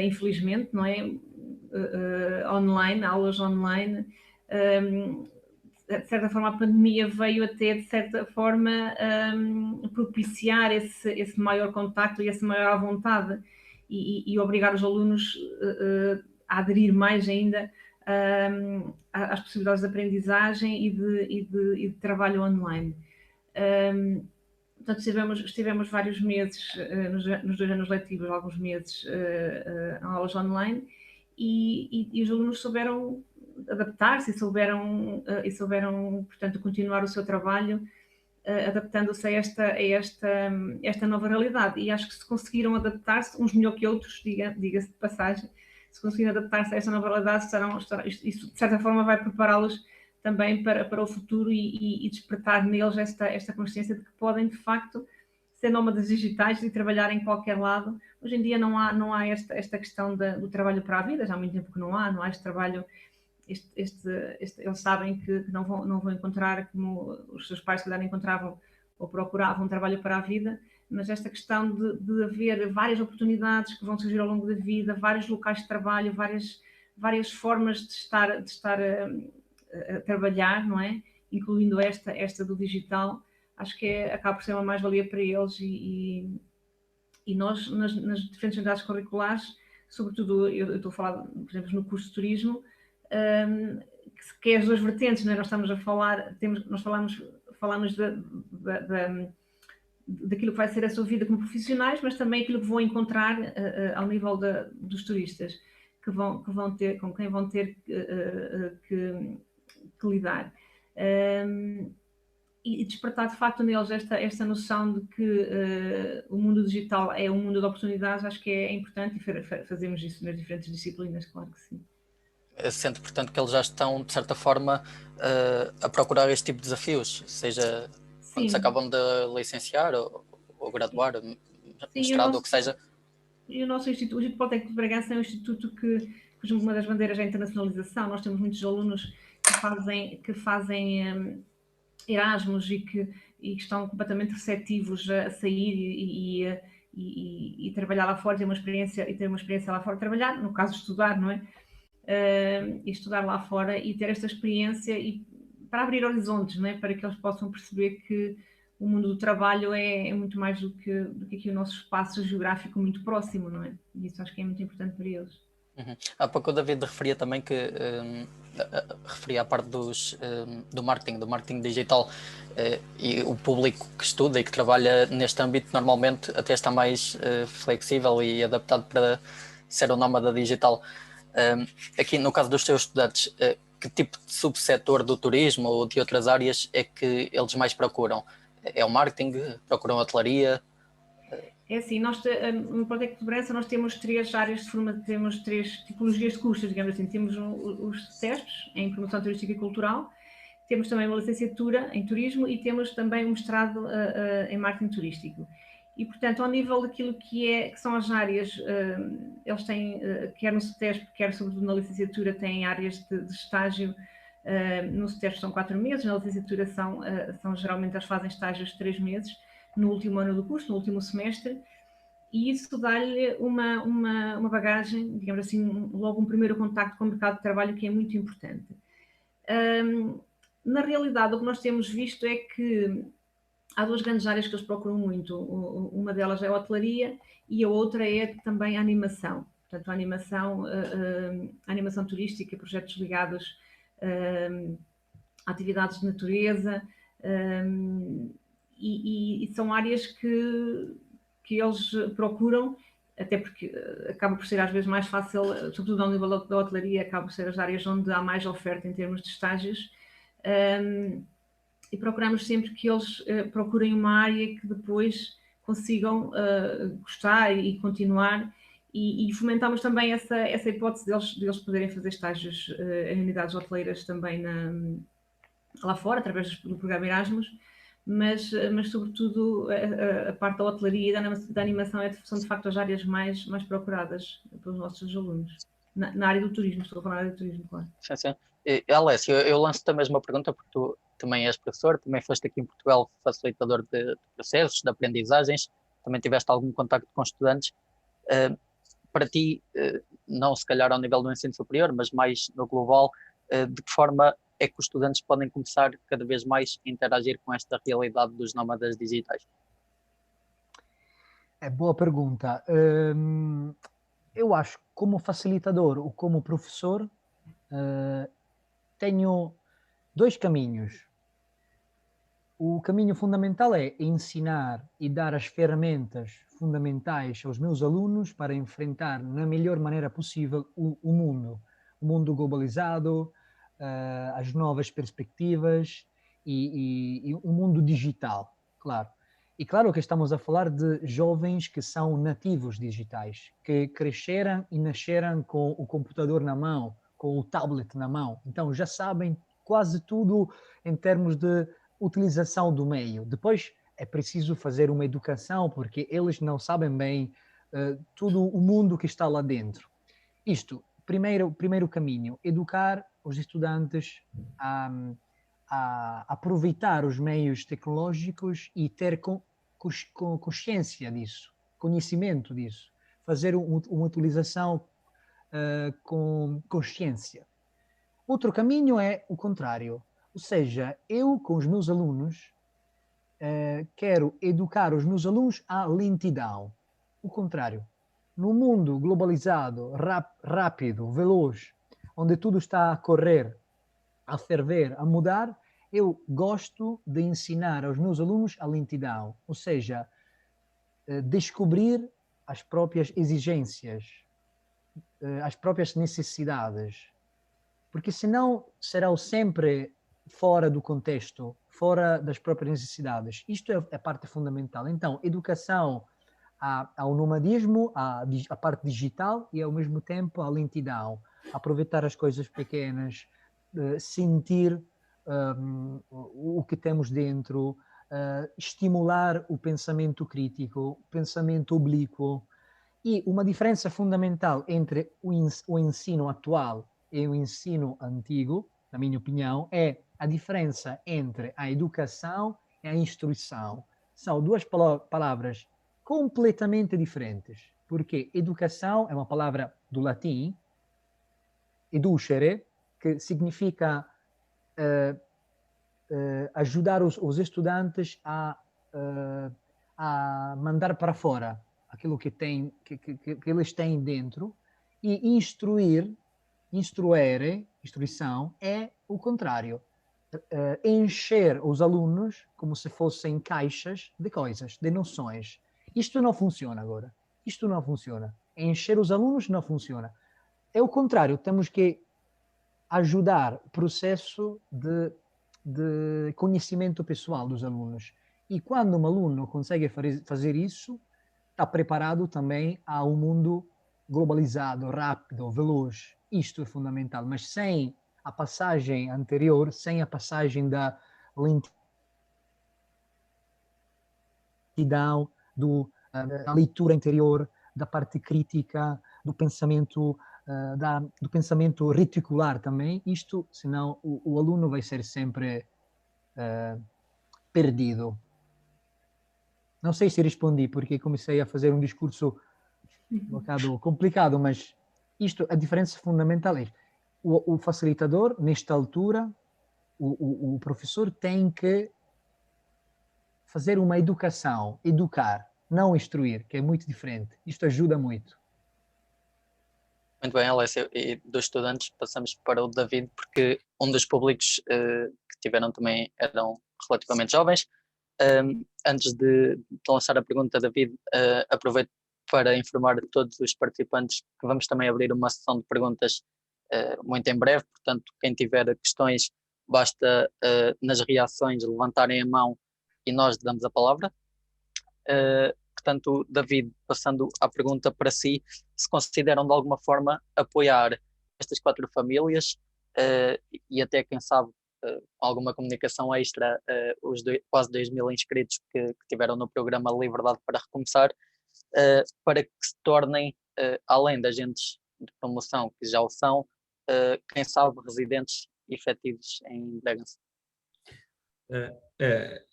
infelizmente, não é? Online, aulas online. De certa forma, a pandemia veio até, de certa forma, propiciar esse maior contacto e essa maior vontade e obrigar os alunos a aderir mais ainda às possibilidades de aprendizagem e de trabalho online. Portanto, estivemos vários meses, nos 2 anos letivos, alguns meses em aulas online e os alunos souberam adaptar-se e souberam, portanto, continuar o seu trabalho adaptando-se a esta nova realidade. E acho que se conseguiram adaptar-se, uns melhor que outros, diga-se de passagem, se conseguirem adaptar-se a esta nova realidade, isso de certa forma vai prepará-los também para o futuro e despertar neles esta consciência de que podem, de facto, ser nómadas digitais e trabalhar em qualquer lado. Hoje em dia não há esta questão do trabalho para a vida, já há muito tempo que não há este trabalho. Eles sabem que não vão encontrar, como os seus pais se calhar encontravam ou procuravam, um trabalho para a vida, mas esta questão de haver várias oportunidades que vão surgir ao longo da vida, vários locais de trabalho, várias formas de estar a trabalhar, não é? Incluindo esta do digital, acho que acaba por ser uma mais-valia para eles e nós, nas diferentes unidades curriculares, sobretudo, eu estou a falar, por exemplo, no curso de turismo, que é as duas vertentes, não é? Nós estamos a falar, nós falamos daquilo que vai ser a sua vida como profissionais, mas também aquilo que vão encontrar ao nível dos turistas, com quem vão ter que lidar. E despertar de facto neles esta noção de que o mundo digital é um mundo de oportunidades, acho que é importante e fazemos isso nas diferentes disciplinas, claro que sim. sente, portanto, que eles já estão, de certa forma, a procurar este tipo de desafios, seja quando se Sim, acabam de licenciar ou graduar, sim, mestrado, ou o que seja. e o nosso Instituto, o Instituto Politécnico de Bragança é um instituto cuja uma das bandeiras é a internacionalização. Nós temos muitos alunos que fazem Erasmus e que estão completamente receptivos a sair e trabalhar lá fora, ter uma experiência lá fora, trabalhar, no caso estudar, não é? E estudar lá fora e ter esta experiência e para abrir horizontes, não é? Para que eles possam perceber que o mundo do trabalho é muito mais do que aqui o nosso espaço geográfico muito próximo, não é? E isso acho que é muito importante para eles. Uhum. Há pouco o David referia também que referia a parte do marketing digital, e o público que estuda e que trabalha neste âmbito normalmente até está mais flexível e adaptado para ser um nómada digital. Aqui no caso dos teus estudantes, que tipo de subsetor do turismo ou de outras áreas é que eles mais procuram? É o marketing? Procuram hotelaria? É assim, nós no Politécnico de Bragança nós temos 3 áreas de formação, temos 3 tipologias de cursos, digamos assim. Temos os CESPs, em Promoção Turística e Cultural, temos também uma licenciatura em Turismo e temos também um mestrado em Marketing Turístico. E, portanto, ao nível daquilo que são as áreas, eles têm, quer no CETESP, quer sobretudo na licenciatura, têm áreas de estágio. No CETESP são 4 meses, na licenciatura são geralmente eles fazem estágios de 3 meses, no último ano do curso, no último semestre, e isso dá-lhe uma bagagem, digamos assim, logo um primeiro contacto com o mercado de trabalho que é muito importante. Na realidade, o que nós temos visto é que há 2 grandes áreas que eles procuram muito. Uma delas é a hotelaria e a outra é também a animação. Portanto, a animação turística, projetos ligados a atividades de natureza, e são áreas que eles procuram, até porque acaba por ser às vezes mais fácil, sobretudo ao nível da hotelaria, acaba por ser as áreas onde há mais oferta em termos de estágios. E procuramos sempre que eles procurem uma área que depois consigam gostar e continuar, e fomentamos também essa hipótese deles poderem fazer estágios em unidades hoteleiras também lá fora, através do programa Erasmus, mas sobretudo a parte da hotelaria e da animação são de facto as áreas mais procuradas pelos nossos alunos. Na área do turismo, estou a falar na área do turismo, claro. Sim, sim. Alessio, eu lanço-te a mesma pergunta porque tu também és professor, também foste aqui em Portugal facilitador de processos, de aprendizagens, também tiveste algum contacto com estudantes. Para ti, não se calhar ao nível do ensino superior, mas mais no global, de que forma é que os estudantes podem começar cada vez mais a interagir com esta realidade dos nómadas digitais? É boa pergunta. Eu acho que como facilitador ou como professor, tenho 2 caminhos. O caminho fundamental é ensinar e dar as ferramentas fundamentais aos meus alunos para enfrentar na melhor maneira possível o mundo globalizado, as novas perspectivas e o mundo digital, claro. E claro que estamos a falar de jovens que são nativos digitais, que cresceram e nasceram com o computador na mão, com o tablet na mão. Então já sabem quase tudo em termos de utilização do meio. Depois é preciso fazer uma educação, porque eles não sabem bem todo o mundo que está lá dentro. Isto, primeiro caminho, educar os estudantes a aproveitar os meios tecnológicos e ter consciência disso, conhecimento disso, fazer uma utilização com consciência. Outro caminho é o contrário, ou seja, eu com os meus alunos quero educar os meus alunos à lentidão. O contrário, no mundo globalizado, rápido, veloz, onde tudo está a correr, a ferver, a mudar, eu gosto de ensinar aos meus alunos a lentidão, ou seja, descobrir as próprias exigências, as próprias necessidades, porque senão serão sempre fora do contexto, fora das próprias necessidades. Isto é a parte fundamental. Então, educação ao nomadismo, à parte digital e ao mesmo tempo à lentidão. aproveitar as coisas pequenas, sentir o que temos dentro, estimular o pensamento crítico, o pensamento oblíquo. E uma diferença fundamental entre o ensino atual e o ensino antigo, na minha opinião, é a diferença entre a educação e a instrução. São duas palavras completamente diferentes, porque educação é uma palavra do latim, educere, que significa ajudar os estudantes a mandar para fora aquilo que eles têm dentro, e instrução é o contrário. Encher os alunos como se fossem caixas de coisas, de noções. Isto não funciona agora. Isto não funciona. Encher os alunos não funciona. É o contrário. Temos que ajudar o processo de conhecimento pessoal dos alunos. E quando um aluno consegue fazer isso, está preparado também a um mundo globalizado, rápido, veloz. Isto é fundamental. Mas sem a passagem anterior, sem a passagem da lentidão, da leitura interior, da parte crítica, do pensamento reticular também, isto, senão o aluno vai ser sempre perdido. Não sei se respondi, porque comecei a fazer um discurso um bocado complicado, mas a diferença fundamental é o facilitador, nesta altura, o professor tem que fazer uma educação, educar, não instruir, que é muito diferente. Isto ajuda muito. Muito bem, Alessio. E dos estudantes passamos para o David, porque um dos públicos que tiveram também eram relativamente jovens. Antes de lançar a pergunta, David, aproveito para informar todos os participantes que vamos também abrir uma sessão de perguntas muito em breve, portanto, quem tiver questões, basta nas reações levantarem a mão e nós damos a palavra. Portanto, David, passando a pergunta para si, se consideram de alguma forma apoiar estas 4 famílias e até, quem sabe, com alguma comunicação extra, os quase 2.000 inscritos que tiveram no programa Liberdade para Recomeçar, para que se tornem, além de agentes de promoção que já o são, quem sabe, residentes efetivos em Bragança.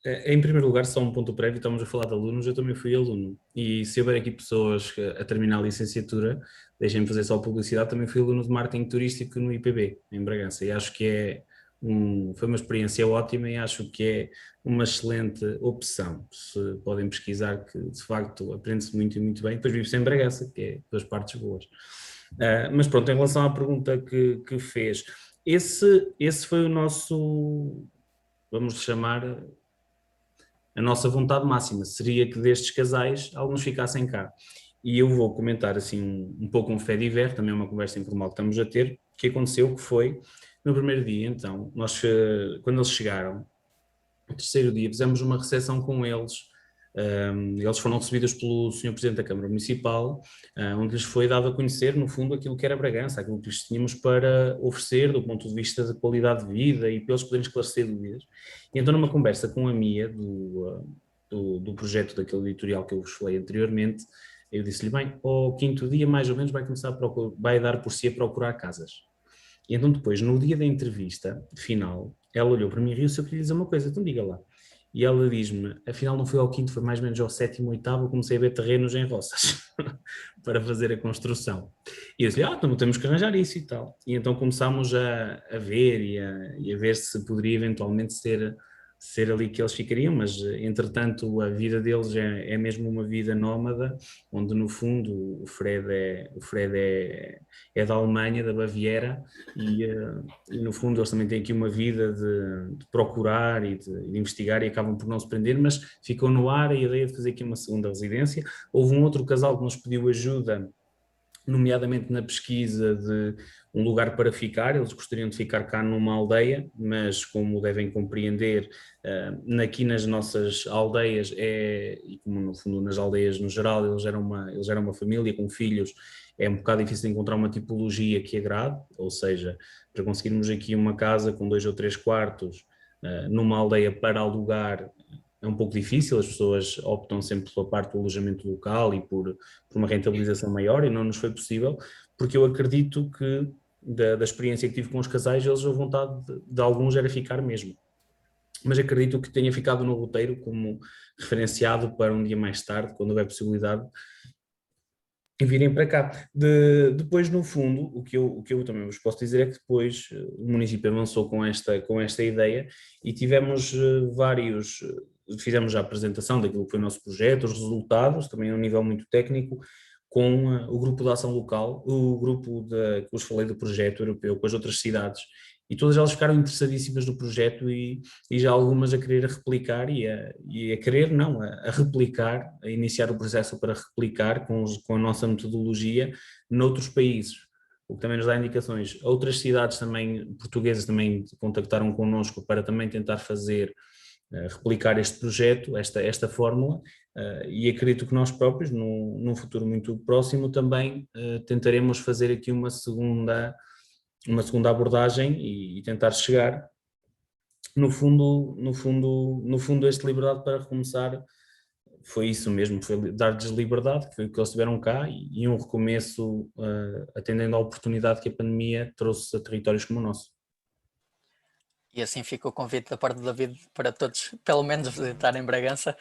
Em primeiro lugar, só um ponto prévio, estamos a falar de alunos, eu também fui aluno, e se houver aqui pessoas a terminar a licenciatura, deixem-me fazer só publicidade, também fui aluno de marketing turístico no IPB, em Bragança, e acho que foi uma experiência ótima e acho que é uma excelente opção. Se podem pesquisar, que de facto aprende-se muito e muito bem, depois vive-se em Bragança, que é das partes boas. Mas pronto, em relação à pergunta que fez, esse foi o nosso, vamos chamar, a nossa vontade máxima, seria que destes casais alguns ficassem cá. E eu vou comentar assim um pouco um fait divers, também uma conversa informal que estamos a ter, que aconteceu, que foi no primeiro dia. Então, nós, quando eles chegaram, no terceiro dia, fizemos uma recepção com eles. Eles foram recebidos pelo Sr. Presidente da Câmara Municipal, onde lhes foi dado a conhecer, no fundo, aquilo que era Bragança, aquilo que lhes tínhamos para oferecer do ponto de vista de qualidade de vida e para eles poderem esclarecer dúvidas. E então, numa conversa com a Mia, do projeto daquele editorial que eu vos falei anteriormente, eu disse-lhe, bem, ao quinto dia, mais ou menos, vai dar por si a procurar casas. E então depois, no dia da entrevista final, ela olhou para mim e riu-se, eu queria dizer uma coisa, então diga lá. E ela diz-me, afinal não foi ao quinto, foi mais ou menos ao 7º, 8º, eu comecei a ver terrenos em roças para fazer a construção. E eu disse, então temos que arranjar isso e tal. E então começámos a ver e a ver se poderia eventualmente ser ali que eles ficariam, mas entretanto a vida deles é mesmo uma vida nómada, onde no fundo o Fred é da Alemanha, da Baviera, e no fundo eles também têm aqui uma vida de procurar e de investigar e acabam por não se prender, mas ficou no ar a ideia de fazer aqui uma segunda residência. Houve um outro casal que nos pediu ajuda nomeadamente na pesquisa de um lugar para ficar. Eles gostariam de ficar cá numa aldeia, mas como devem compreender, aqui nas nossas aldeias, e como no fundo nas aldeias no geral, eles eram uma família com filhos, é um bocado difícil encontrar uma tipologia que agrade, ou seja, para conseguirmos aqui uma casa com 2 ou 3 quartos, numa aldeia para alugar, é um pouco difícil. As pessoas optam sempre pela parte do alojamento local e por uma rentabilização maior, e não nos foi possível, porque eu acredito que da experiência que tive com os casais, eles, a vontade de alguns era ficar mesmo. Mas acredito que tenha ficado no roteiro como referenciado para um dia mais tarde, quando houver possibilidade, e virem para cá. Depois, no fundo, o que eu também vos posso dizer é que depois o município avançou com esta ideia, e tivemos fizemos já a apresentação daquilo que foi o nosso projeto, os resultados, também a um nível muito técnico, com o grupo de ação local, o grupo que vos falei do projeto europeu, com as outras cidades, e todas elas ficaram interessadíssimas no projeto, e já algumas a querer replicar a replicar, a iniciar o processo para replicar com a nossa metodologia noutros países, o que também nos dá indicações. Outras cidades também portuguesas também contactaram connosco para também tentar replicar este projeto, esta fórmula, e acredito que nós próprios, num futuro muito próximo, também tentaremos fazer aqui uma segunda abordagem e tentar chegar, no fundo, este liberdade para recomeçar foi isso mesmo, foi dar-lhes liberdade, que foi o que eles tiveram cá, e um recomeço atendendo à oportunidade que a pandemia trouxe a territórios como o nosso. E assim fica o convite da parte do David para todos, pelo menos, visitarem Bragança.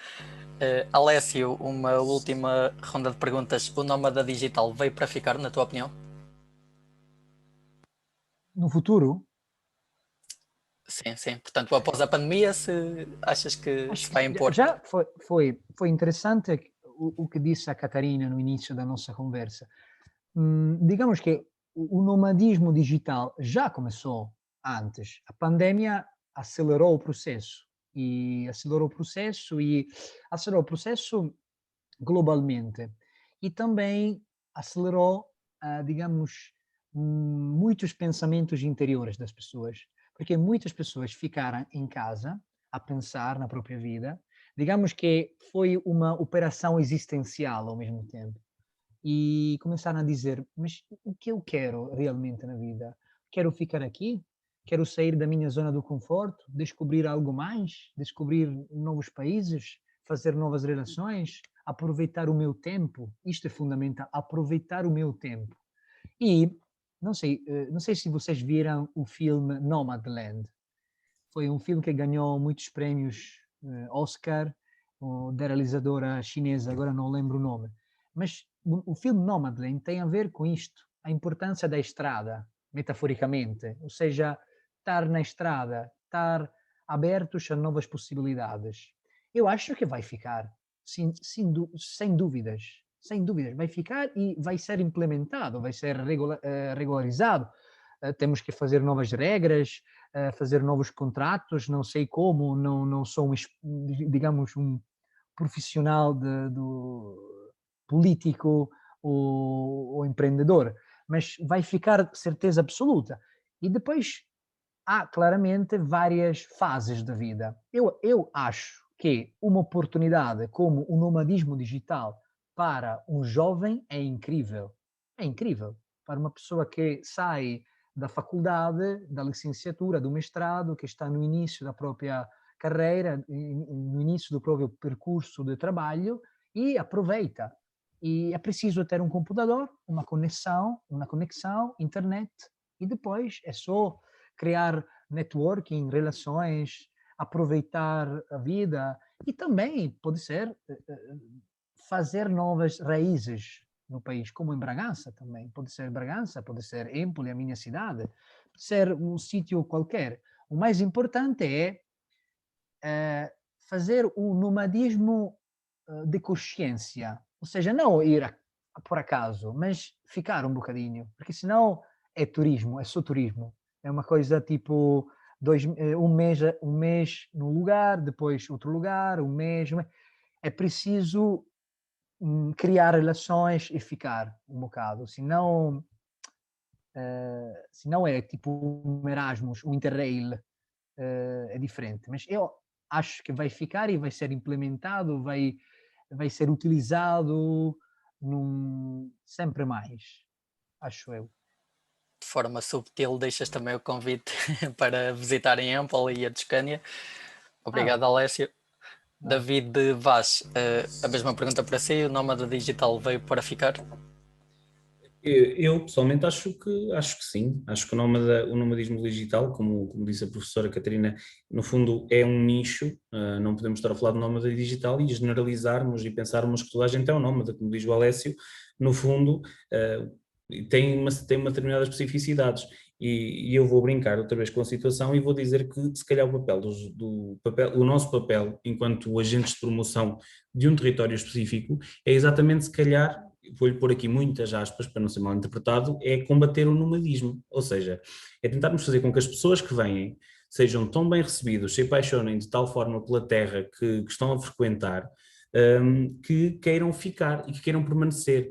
Alessio, uma última ronda de perguntas. O Nómada Digital veio para ficar, na tua opinião? No futuro, Sim, sim. Portanto, após a pandemia, se achas que acho se vai que impor? já foi interessante o que disse a Catarina no início da nossa conversa. Digamos que o nomadismo digital já começou antes. A pandemia acelerou o processo e acelerou o processo globalmente, e também acelerou, digamos, muitos pensamentos interiores das pessoas, porque muitas pessoas ficaram em casa a pensar na própria vida. Digamos que foi uma operação existencial ao mesmo tempo, e começaram a dizer: mas o que eu quero realmente na vida? Quero ficar aqui? Quero sair da minha zona do conforto, descobrir algo mais, descobrir novos países, fazer novas relações, aproveitar o meu tempo. Isto é fundamental, aproveitar o meu tempo. E não sei se vocês viram o filme Nomadland. Foi um filme que ganhou muitos prêmios Oscar, da realizadora chinesa, agora não lembro o nome. Mas o filme Nomadland tem a ver com isto, a importância da estrada, metaforicamente. Ou seja, estar na estrada, estar abertos a novas possibilidades. Eu acho que vai ficar, sem dúvidas. Sem dúvidas, vai ficar e vai ser implementado, vai ser regularizado. Temos que fazer novas regras, fazer novos contratos, não sei como, não sou, digamos, um profissional do político ou empreendedor, mas vai ficar certeza absoluta. E depois há claramente várias fases da vida. Eu acho que uma oportunidade como o nomadismo digital para um jovem é incrível. É incrível. Para uma pessoa que sai da faculdade, da licenciatura, do mestrado, que está no início da própria carreira, no início do próprio percurso de trabalho, e aproveita. E é preciso ter um computador, uma conexão, internet, e depois é só criar networking, relações, aproveitar a vida, e também pode ser fazer novas raízes no país, como em Bragança também. Pode ser Bragança, pode ser Empoli, a minha cidade, pode ser um sítio qualquer. O mais importante é fazer um nomadismo de consciência, ou seja, não ir por acaso, mas ficar um bocadinho, porque senão é turismo, é só turismo. É uma coisa tipo um mês num lugar, depois outro lugar, um mês. É preciso criar relações e ficar um bocado, senão é tipo um Erasmus, um Interrail, é diferente. Mas eu acho que vai ficar e vai ser implementado, vai ser utilizado sempre mais, acho eu. De forma subtil, deixas também o convite para visitarem Empoli e a Toscânia. Obrigado, Alessio. David Vaz, a mesma pergunta para si. O Nómada Digital veio para ficar? Eu pessoalmente acho que sim. Acho que o nomadismo digital, como disse a professora Catarina, no fundo é um nicho. Não podemos estar a falar de nómada digital e generalizarmos e pensarmos que toda a gente é um nómada, como diz o Alessio. No fundo, tem uma determinada especificidades. E eu vou brincar outra vez com a situação e vou dizer que se calhar o nosso papel enquanto agentes de promoção de um território específico é exatamente, se calhar, vou-lhe pôr aqui muitas aspas para não ser mal interpretado, é combater o nomadismo, ou seja, é tentarmos fazer com que as pessoas que vêm sejam tão bem recebidos, se apaixonem de tal forma pela terra que estão a frequentar, que queiram ficar e que queiram permanecer.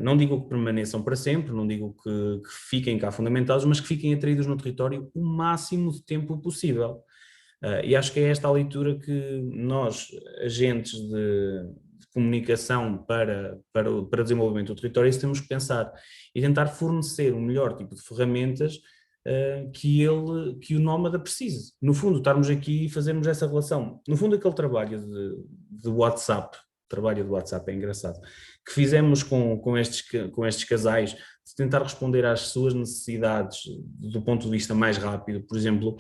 Não digo que permaneçam para sempre, não digo que fiquem cá fundamentados, mas que fiquem atraídos no território o máximo de tempo possível. E acho que é esta a leitura que nós, agentes de comunicação para o desenvolvimento do território, isso temos que pensar e tentar fornecer o melhor tipo de ferramentas que o nómada precise. No fundo, estarmos aqui e fazermos essa relação. No fundo, aquele trabalho de WhatsApp, trabalho do WhatsApp é engraçado, que fizemos com estes casais, de tentar responder às suas necessidades do ponto de vista mais rápido. Por exemplo,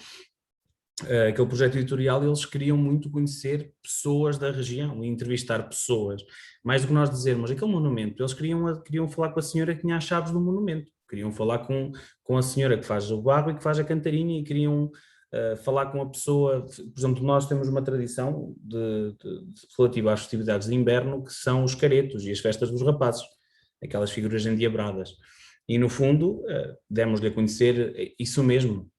aquele projeto editorial, eles queriam muito conhecer pessoas da região e entrevistar pessoas, mais do que nós dizermos aquele monumento. Eles queriam falar com a senhora que tinha as chaves do monumento, queriam falar com a senhora que faz o barro e que faz a cantarinha, e queriam falar com a pessoa. Por exemplo, nós temos uma tradição relativa às festividades de inverno, que são os caretos e as festas dos rapazes, aquelas figuras endiabradas, e no fundo demos-lhe a conhecer isso mesmo.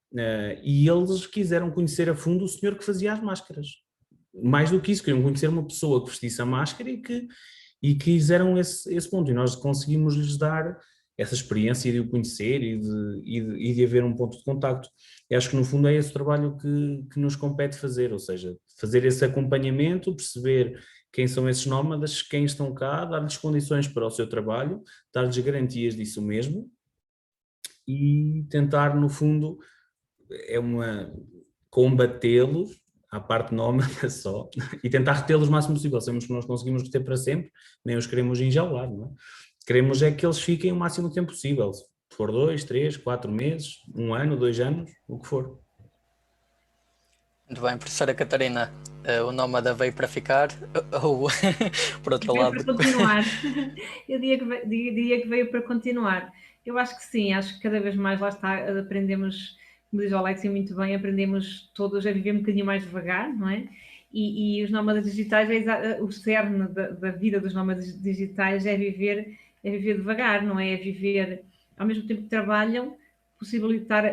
E eles quiseram conhecer a fundo o senhor que fazia as máscaras. Mais do que isso, queriam conhecer uma pessoa que vestisse a máscara e quiseram esse ponto. E nós conseguimos lhes dar essa experiência de o conhecer e de haver um ponto de contacto. E acho que no fundo é esse o trabalho que nos compete fazer, ou seja, fazer esse acompanhamento, perceber quem são esses nómadas, quem estão cá, dar-lhes condições para o seu trabalho, dar-lhes garantias disso mesmo e tentar, no fundo, combatê-los à parte nómada só e tentar retê-los o máximo possível. Sabemos que nós conseguimos reter para sempre, nem os queremos enjaular, não é? Queremos é que eles fiquem o máximo tempo possível, se for 2, 3, 4 meses, 1 ano, 2 anos, o que for. Muito bem, professora Catarina, o nómada veio para ficar, ou por outro lado... Veio para continuar. Eu diria que veio para continuar. Eu acho que sim, acho que cada vez mais, lá está, aprendemos, como diz o Alexio muito bem, aprendemos todos a viver um bocadinho mais devagar, não é? E os nómadas digitais, o cerne da vida dos nómadas digitais é viver devagar, não é? É viver, ao mesmo tempo que trabalham,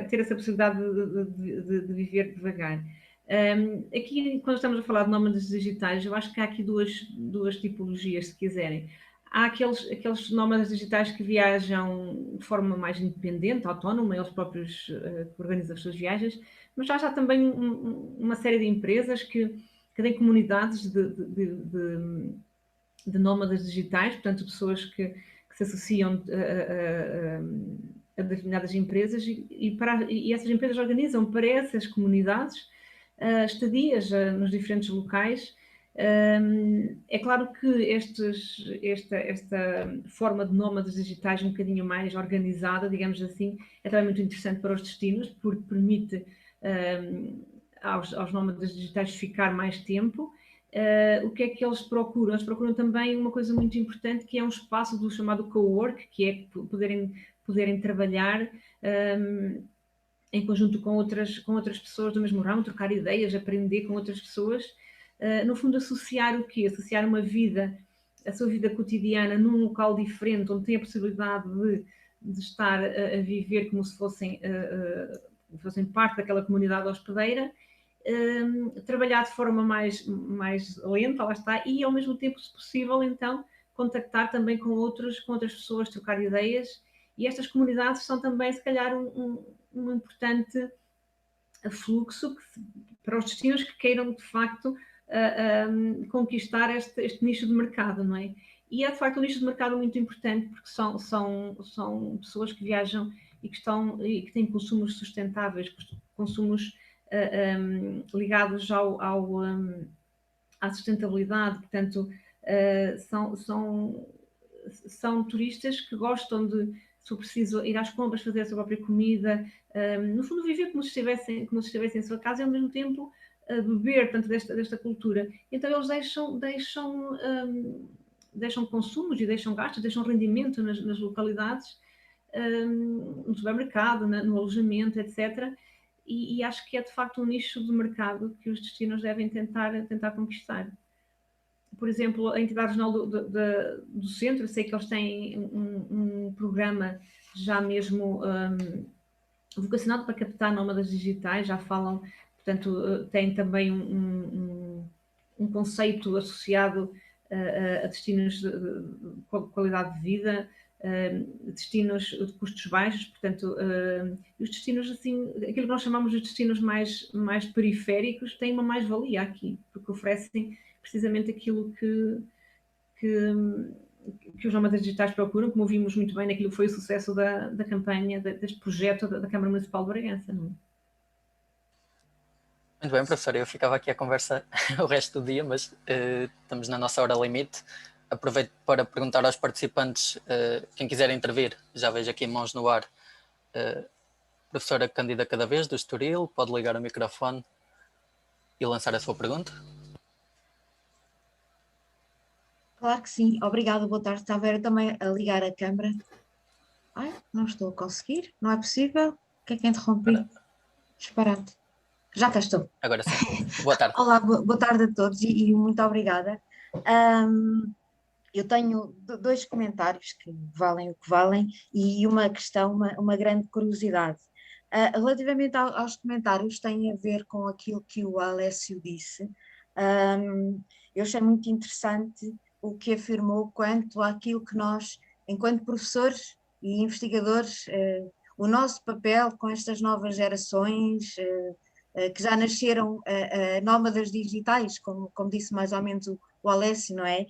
ter essa possibilidade de viver devagar. Aqui, quando estamos a falar de nómadas digitais, eu acho que há aqui duas tipologias, se quiserem. Há aqueles nómadas digitais que viajam de forma mais independente, autónoma, eles próprios organizam as suas viagens, mas já há também uma série de empresas que têm comunidades de nómadas digitais, portanto, pessoas que se associam a determinadas empresas e essas empresas organizam para essas comunidades estadias nos diferentes locais. É claro que esta forma de nómadas digitais um bocadinho mais organizada, digamos assim, é também muito interessante para os destinos, porque permite aos nómadas digitais ficar mais tempo. O que é que eles procuram? Eles procuram também uma coisa muito importante, que é um espaço do chamado co-work, que é poderem trabalhar em conjunto com outras pessoas do mesmo ramo, trocar ideias, aprender com outras pessoas. No fundo, associar o quê? Associar a sua vida cotidiana num local diferente, onde tem a possibilidade de estar a viver como se fossem parte daquela comunidade hospedeira, trabalhar de forma mais lenta, lá está, e ao mesmo tempo, se possível, então, contactar também com outras pessoas, trocar ideias, e estas comunidades são também, se calhar, um importante fluxo para os destinos que queiram, de facto, conquistar este nicho de mercado, não é? E é, de facto, um nicho de mercado muito importante, porque são pessoas que viajam e que têm consumos sustentáveis, consumos ligados à sustentabilidade, portanto, são turistas que gostam de, se for preciso, ir às compras, fazer a sua própria comida, no fundo viver como se estivessem em sua casa e ao mesmo tempo beber, portanto, desta cultura. Então eles deixam consumos e deixam gastos, deixam rendimento nas localidades, no supermercado, no alojamento, etc. E acho que é de facto um nicho de mercado que os destinos devem tentar conquistar. Por exemplo, a entidade regional do centro, eu sei que eles têm um programa já mesmo vocacionado para captar nómadas digitais, já falam, portanto, tem também um conceito associado a destinos de qualidade de vida, destinos de custos baixos, portanto, os destinos, assim, aquilo que nós chamamos de destinos mais periféricos, têm uma mais-valia aqui, porque oferecem precisamente aquilo que os nómadas digitais procuram, como vimos muito bem naquilo que foi o sucesso da campanha, deste projeto da Câmara Municipal de Bragança. Não é? Muito bem, professor, eu ficava aqui a conversa o resto do dia, mas estamos na nossa hora limite. Aproveito para perguntar aos participantes, quem quiser intervir, já vejo aqui mãos no ar. Professora Cândida Cadavez, do Estoril, pode ligar o microfone e lançar a sua pergunta. Claro que sim, obrigada, boa tarde. Estava era também a ligar a câmara. Ai, não estou a conseguir, não é possível. O que é que interrompi? Disparate. Já cá estou. Agora sim, boa tarde. Olá, boa tarde a todos e muito obrigada. Eu tenho dois comentários que valem o que valem e uma questão, uma grande curiosidade. Relativamente aos comentários, tem a ver com aquilo que o Alessio disse. Eu achei muito interessante o que afirmou quanto àquilo que nós, enquanto professores e investigadores, o nosso papel com estas novas gerações que já nasceram nómadas digitais, como disse mais ou menos o Alessio, não é?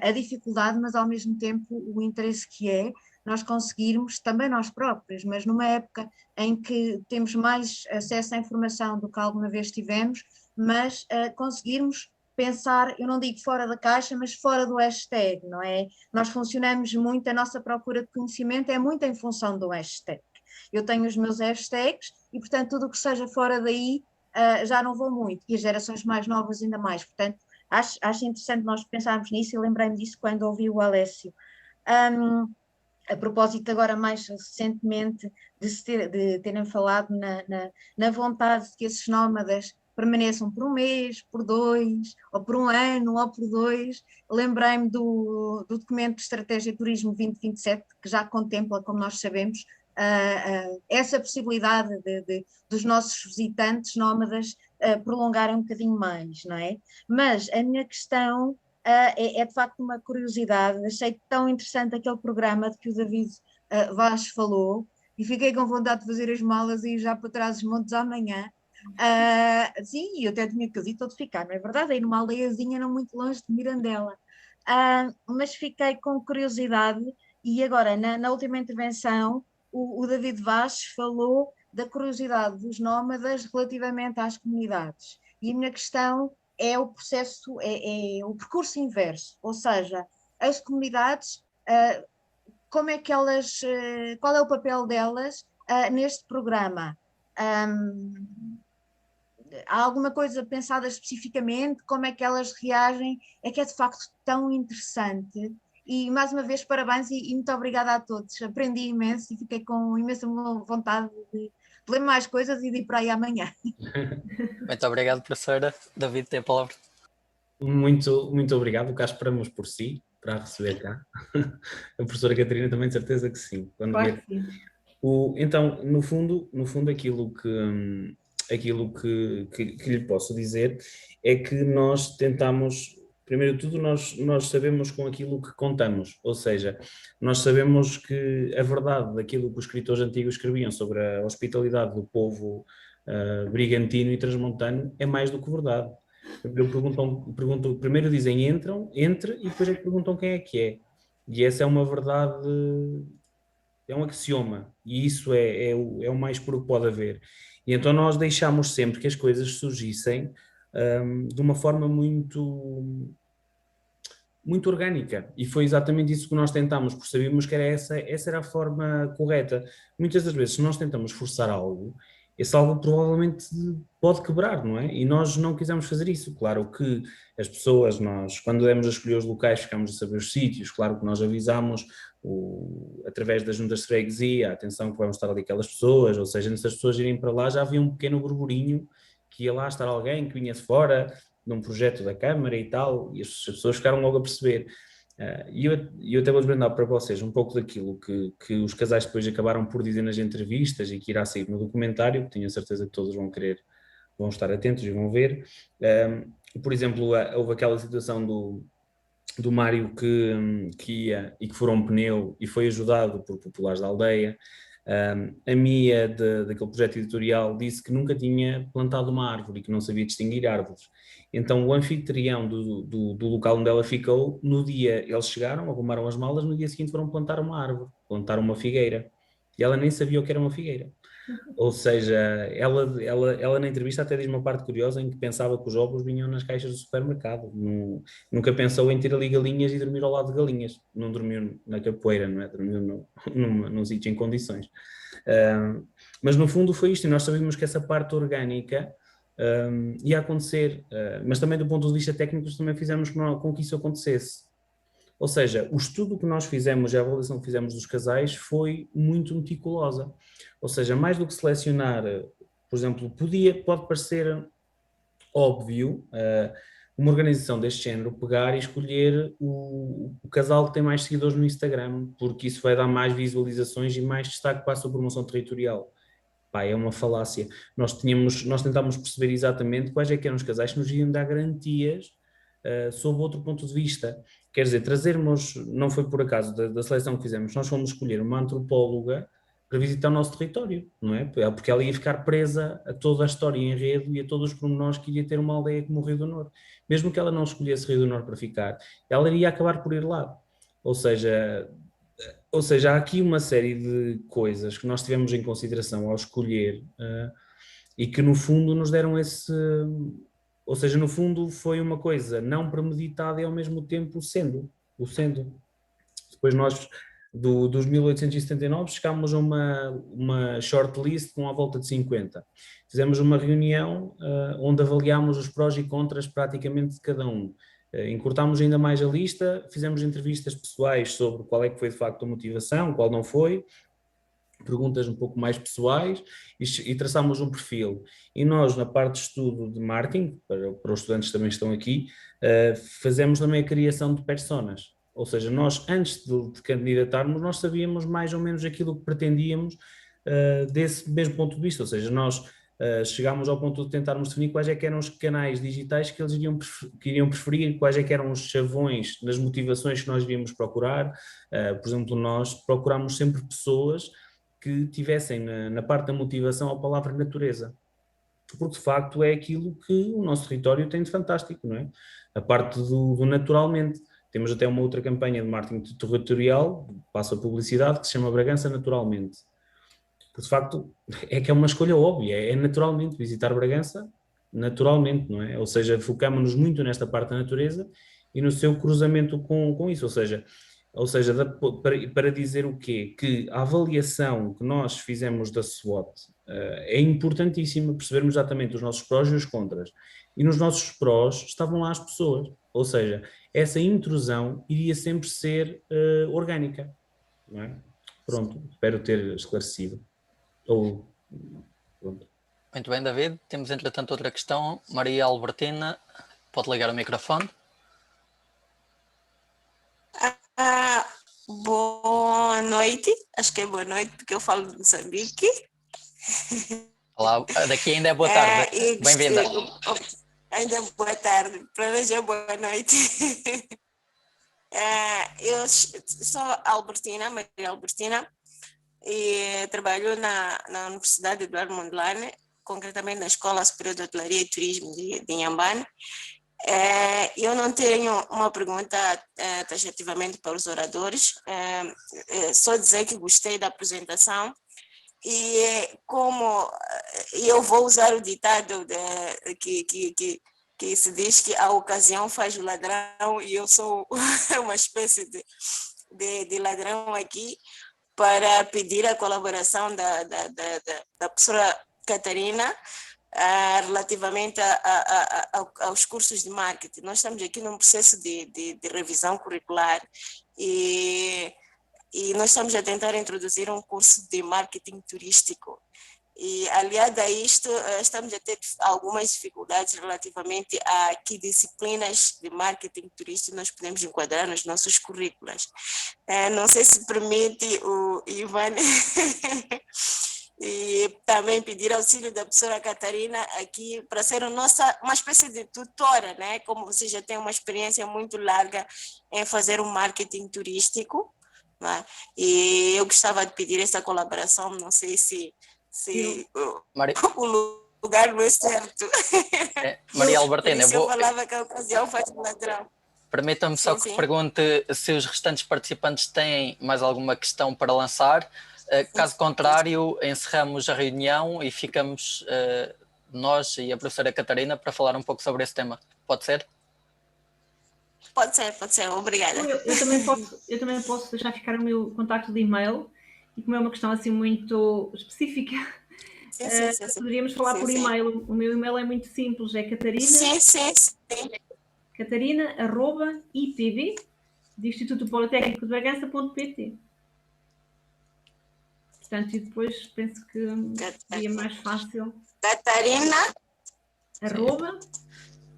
A dificuldade, mas ao mesmo tempo o interesse que é nós conseguirmos, também nós próprios, mas numa época em que temos mais acesso à informação do que alguma vez tivemos, mas conseguirmos pensar, eu não digo fora da caixa, mas fora do hashtag, não é? Nós funcionamos muito, a nossa procura de conhecimento é muito em função do hashtag. Eu tenho os meus hashtags e, portanto, tudo o que seja fora daí já não vou muito, e as gerações mais novas ainda mais, portanto, acho interessante nós pensarmos nisso e lembrei-me disso quando ouvi o Alessio. A propósito agora mais recentemente de terem falado na vontade de que esses nómadas permaneçam por um mês, por 2, ou por um ano, ou por 2. Lembrei-me do documento de Estratégia de Turismo 2027, que já contempla, como nós sabemos, essa possibilidade dos nossos visitantes nómadas prolongarem um bocadinho mais, não é? Mas a minha questão é de facto uma curiosidade. Achei tão interessante aquele programa de que o David Vaz falou e fiquei com vontade de fazer as malas e ir já para trás os montes amanhã. Sim, eu até tinha casito de ficar, não é verdade? Aí numa aldeiazinha não muito longe de Mirandela. Mas fiquei com curiosidade e agora na última intervenção o David Vaz falou da curiosidade dos nómadas relativamente às comunidades. E a minha questão é o processo, é o percurso inverso, ou seja, as comunidades, como é que elas, qual é o papel delas neste programa? Há alguma coisa pensada especificamente? Como é que elas reagem? É que é de facto tão interessante. E mais uma vez parabéns e muito obrigada a todos. Aprendi imenso e fiquei com imensa vontade de ler mais coisas e de ir para aí amanhã. Muito obrigado, professora. David, tem a palavra. Muito obrigado. Cá esperamos por si, para a receber cá. A professora Catarina também, de certeza que sim. Claro que sim. Então, no fundo aquilo que lhe posso dizer é que nós tentamos Primeiro de tudo, nós sabemos com aquilo que contamos, ou seja, nós sabemos que a verdade daquilo que os escritores antigos escreviam sobre a hospitalidade do povo brigantino e transmontano é mais do que verdade. Primeiro dizem entre, e depois é que perguntam quem é que é. E essa é uma verdade, é um axioma, e isso é o mais puro que pode haver. E então nós deixámos sempre que as coisas surgissem de uma forma muito orgânica, e foi exatamente isso que nós tentámos, porque sabíamos que essa era a forma correta. Muitas das vezes, se nós tentamos forçar algo, esse algo provavelmente pode quebrar, não é? E nós não quisemos fazer isso. Claro que as pessoas, nós, quando demos a escolher os locais, ficámos a saber os sítios, claro que nós avisámos através das juntas de freguesia, atenção que vamos estar ali aquelas pessoas, ou seja, antes das pessoas irem para lá já havia um pequeno burburinho que ia lá estar alguém que vinha de fora, num projeto da Câmara e tal, e as pessoas ficaram logo a perceber. E eu até vou desbrandar para vocês um pouco daquilo que os casais depois acabaram por dizer nas entrevistas e que irá sair no documentário, que tenho a certeza que todos vão estar atentos e vão ver. Por exemplo, houve aquela situação do Mário que ia e que furou um pneu e foi ajudado por populares da aldeia. A Mia, daquele projeto editorial, disse que nunca tinha plantado uma árvore e que não sabia distinguir árvores. Então o anfitrião do local onde ela ficou, no dia eles chegaram, arrumaram as malas, no dia seguinte foram plantar uma árvore, plantar uma figueira. E ela nem sabia o que era uma figueira. Ou seja, ela na entrevista até diz uma parte curiosa em que pensava que os ovos vinham nas caixas do supermercado. Nunca pensou em ter ali galinhas e dormir ao lado de galinhas. Não dormiu na capoeira, não é? Dormiu num sítio em condições. Mas no fundo foi isto, e nós sabíamos que essa parte orgânica ia acontecer, mas também do ponto de vista técnico também fizemos com que isso acontecesse. Ou seja, o estudo que nós fizemos e a avaliação que fizemos dos casais foi muito meticulosa. Ou seja, mais do que selecionar, por exemplo, pode parecer óbvio uma organização deste género pegar e escolher o casal que tem mais seguidores no Instagram, porque isso vai dar mais visualizações e mais destaque para a sua promoção territorial. Pá, é uma falácia. Nós tentámos perceber exatamente quais é que eram os casais que nos iam dar garantias sob outro ponto de vista. Quer dizer, trazermos, não foi por acaso da seleção que fizemos, nós fomos escolher uma antropóloga para visitar o nosso território, não é? Porque ela ia ficar presa a toda a história em enredo e a todos os pormenores que iria ter uma aldeia como o Rio do Norte. Mesmo que ela não escolhesse Rio do Norte para ficar, ela iria acabar por ir lá. Ou seja, há aqui uma série de coisas que nós tivemos em consideração ao escolher e que no fundo nos deram esse... Ou seja, no fundo foi uma coisa não premeditada e ao mesmo tempo o sendo. Depois nós, dos 1879, chegámos a uma shortlist com à volta de 50. Fizemos uma reunião onde avaliámos os prós e contras praticamente de cada um. Encurtámos ainda mais a lista, fizemos entrevistas pessoais sobre qual é que foi de facto a motivação, qual não foi, perguntas um pouco mais pessoais e traçámos um perfil. E nós, na parte de estudo de marketing, para os estudantes que também estão aqui, fazemos também a criação de personas. Ou seja, nós, antes de candidatarmos, nós sabíamos mais ou menos aquilo que pretendíamos desse mesmo ponto de vista. Ou seja, nós chegámos ao ponto de tentarmos definir quais é que eram os canais digitais que eles iriam preferir, quais é que eram os chavões nas motivações que nós iríamos procurar. Por exemplo, nós procurámos sempre pessoas que tivessem na parte da motivação a palavra natureza, porque de facto é aquilo que o nosso território tem de fantástico, não é? A parte do naturalmente. Temos até uma outra campanha de marketing territorial, passa a publicidade, que se chama Bragança Naturalmente. Porque de facto é uma escolha óbvia, é naturalmente visitar Bragança, naturalmente, não é? Ou seja, focamos-nos muito nesta parte da natureza e no seu cruzamento com isso, ou seja, para dizer o quê? Que a avaliação que nós fizemos da SWOT é importantíssima, percebermos exatamente os nossos prós e os contras. E nos nossos prós estavam lá as pessoas, ou seja, essa intrusão iria sempre ser orgânica, não é? Pronto, espero ter esclarecido. Pronto. Muito bem, David. Temos entretanto outra questão. Maria Albertina, pode ligar o microfone. Boa noite, acho que é boa noite porque eu falo de Moçambique. Olá, daqui ainda é boa tarde. Bem-vinda. Ainda boa tarde, para nós é boa noite. Eu sou Albertina, Maria Albertina, e trabalho na Universidade Eduardo Mondlane, concretamente na Escola Superior de Hotelaria e Turismo de Inhambane. Eu não tenho uma pergunta taxativamente para os oradores, só dizer que gostei da apresentação e como eu vou usar o ditado que se diz que a ocasião faz o ladrão e eu sou uma espécie de ladrão aqui para pedir a colaboração da professora Catarina relativamente aos cursos de marketing. Nós estamos aqui num processo de revisão curricular e nós estamos a tentar introduzir um curso de marketing turístico. E, aliado a isto, estamos a ter algumas dificuldades relativamente a que disciplinas de marketing turístico nós podemos enquadrar nos nossos currículos. Não sei se permite o Ivan e também pedir auxílio da professora Catarina aqui para ser uma espécie de tutora, né? Como você já tem uma experiência muito larga em fazer um marketing turístico, né? E eu gostava de pedir essa colaboração, não sei se o lugar não é certo. Maria Albertina, eu falava que a ocasião faz o ladrão. Permita-me só que pergunte se os restantes participantes têm mais alguma questão para lançar. Caso contrário, encerramos a reunião e ficamos nós e a professora Catarina para falar um pouco sobre esse tema. Pode ser? Pode ser. Obrigada. Eu também posso deixar ficar o meu contacto de e-mail e como é uma questão assim muito específica, poderíamos falar por e-mail. O meu e-mail é muito simples, é Catarina. Sim. Catarina@ipb de Instituto Politécnico de Bragança.pt. Portanto, e depois penso que seria mais fácil. Catarina. Arroba.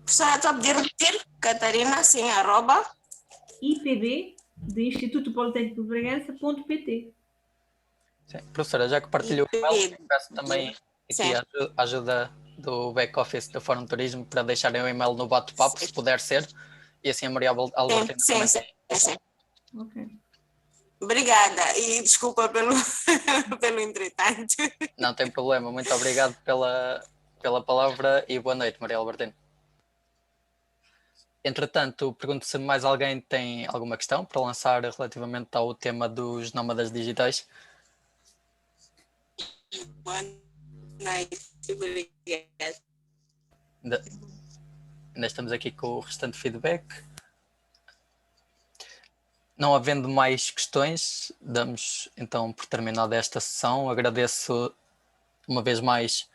Professora, estou a pedir repetir. Catarina, sim, arroba. IPB de Instituto Politécnico de Bragança.pt. Sim. Professora, já que partilhou o e-mail, peço também aqui a ajuda do back-office do Fórum Turismo para deixarem o e-mail no bate-papo, se puder ser, e assim a Maria Albertina também. Sim. Ok. Obrigada e desculpa pelo entretanto. Não tem problema, muito obrigado pela palavra e boa noite, Maria Albertina. Entretanto, pergunto se mais alguém tem alguma questão para lançar relativamente ao tema dos nómadas digitais. Boa noite, obrigada. Ainda estamos aqui com o restante feedback. Não havendo mais questões, damos então por terminada esta sessão. Agradeço uma vez mais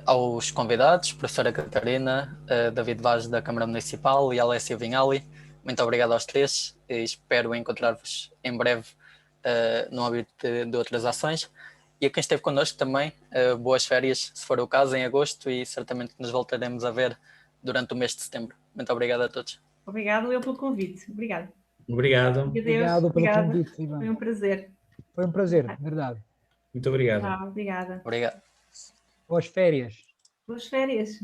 aos convidados, professora Catarina, David Vaz da Câmara Municipal e Alessio Vinhali. Muito obrigado aos três e espero encontrar-vos em breve no âmbito de outras ações. E a quem esteve connosco também, boas férias, se for o caso, em agosto, e certamente nos voltaremos a ver durante o mês de setembro. Muito obrigado a todos. Obrigado eu pelo convite. Obrigado. Obrigado. Obrigado pelo convite, Ivan. Foi um prazer. Foi um prazer, verdade. Muito obrigado. Obrigada. Obrigado. Boas férias. Boas férias.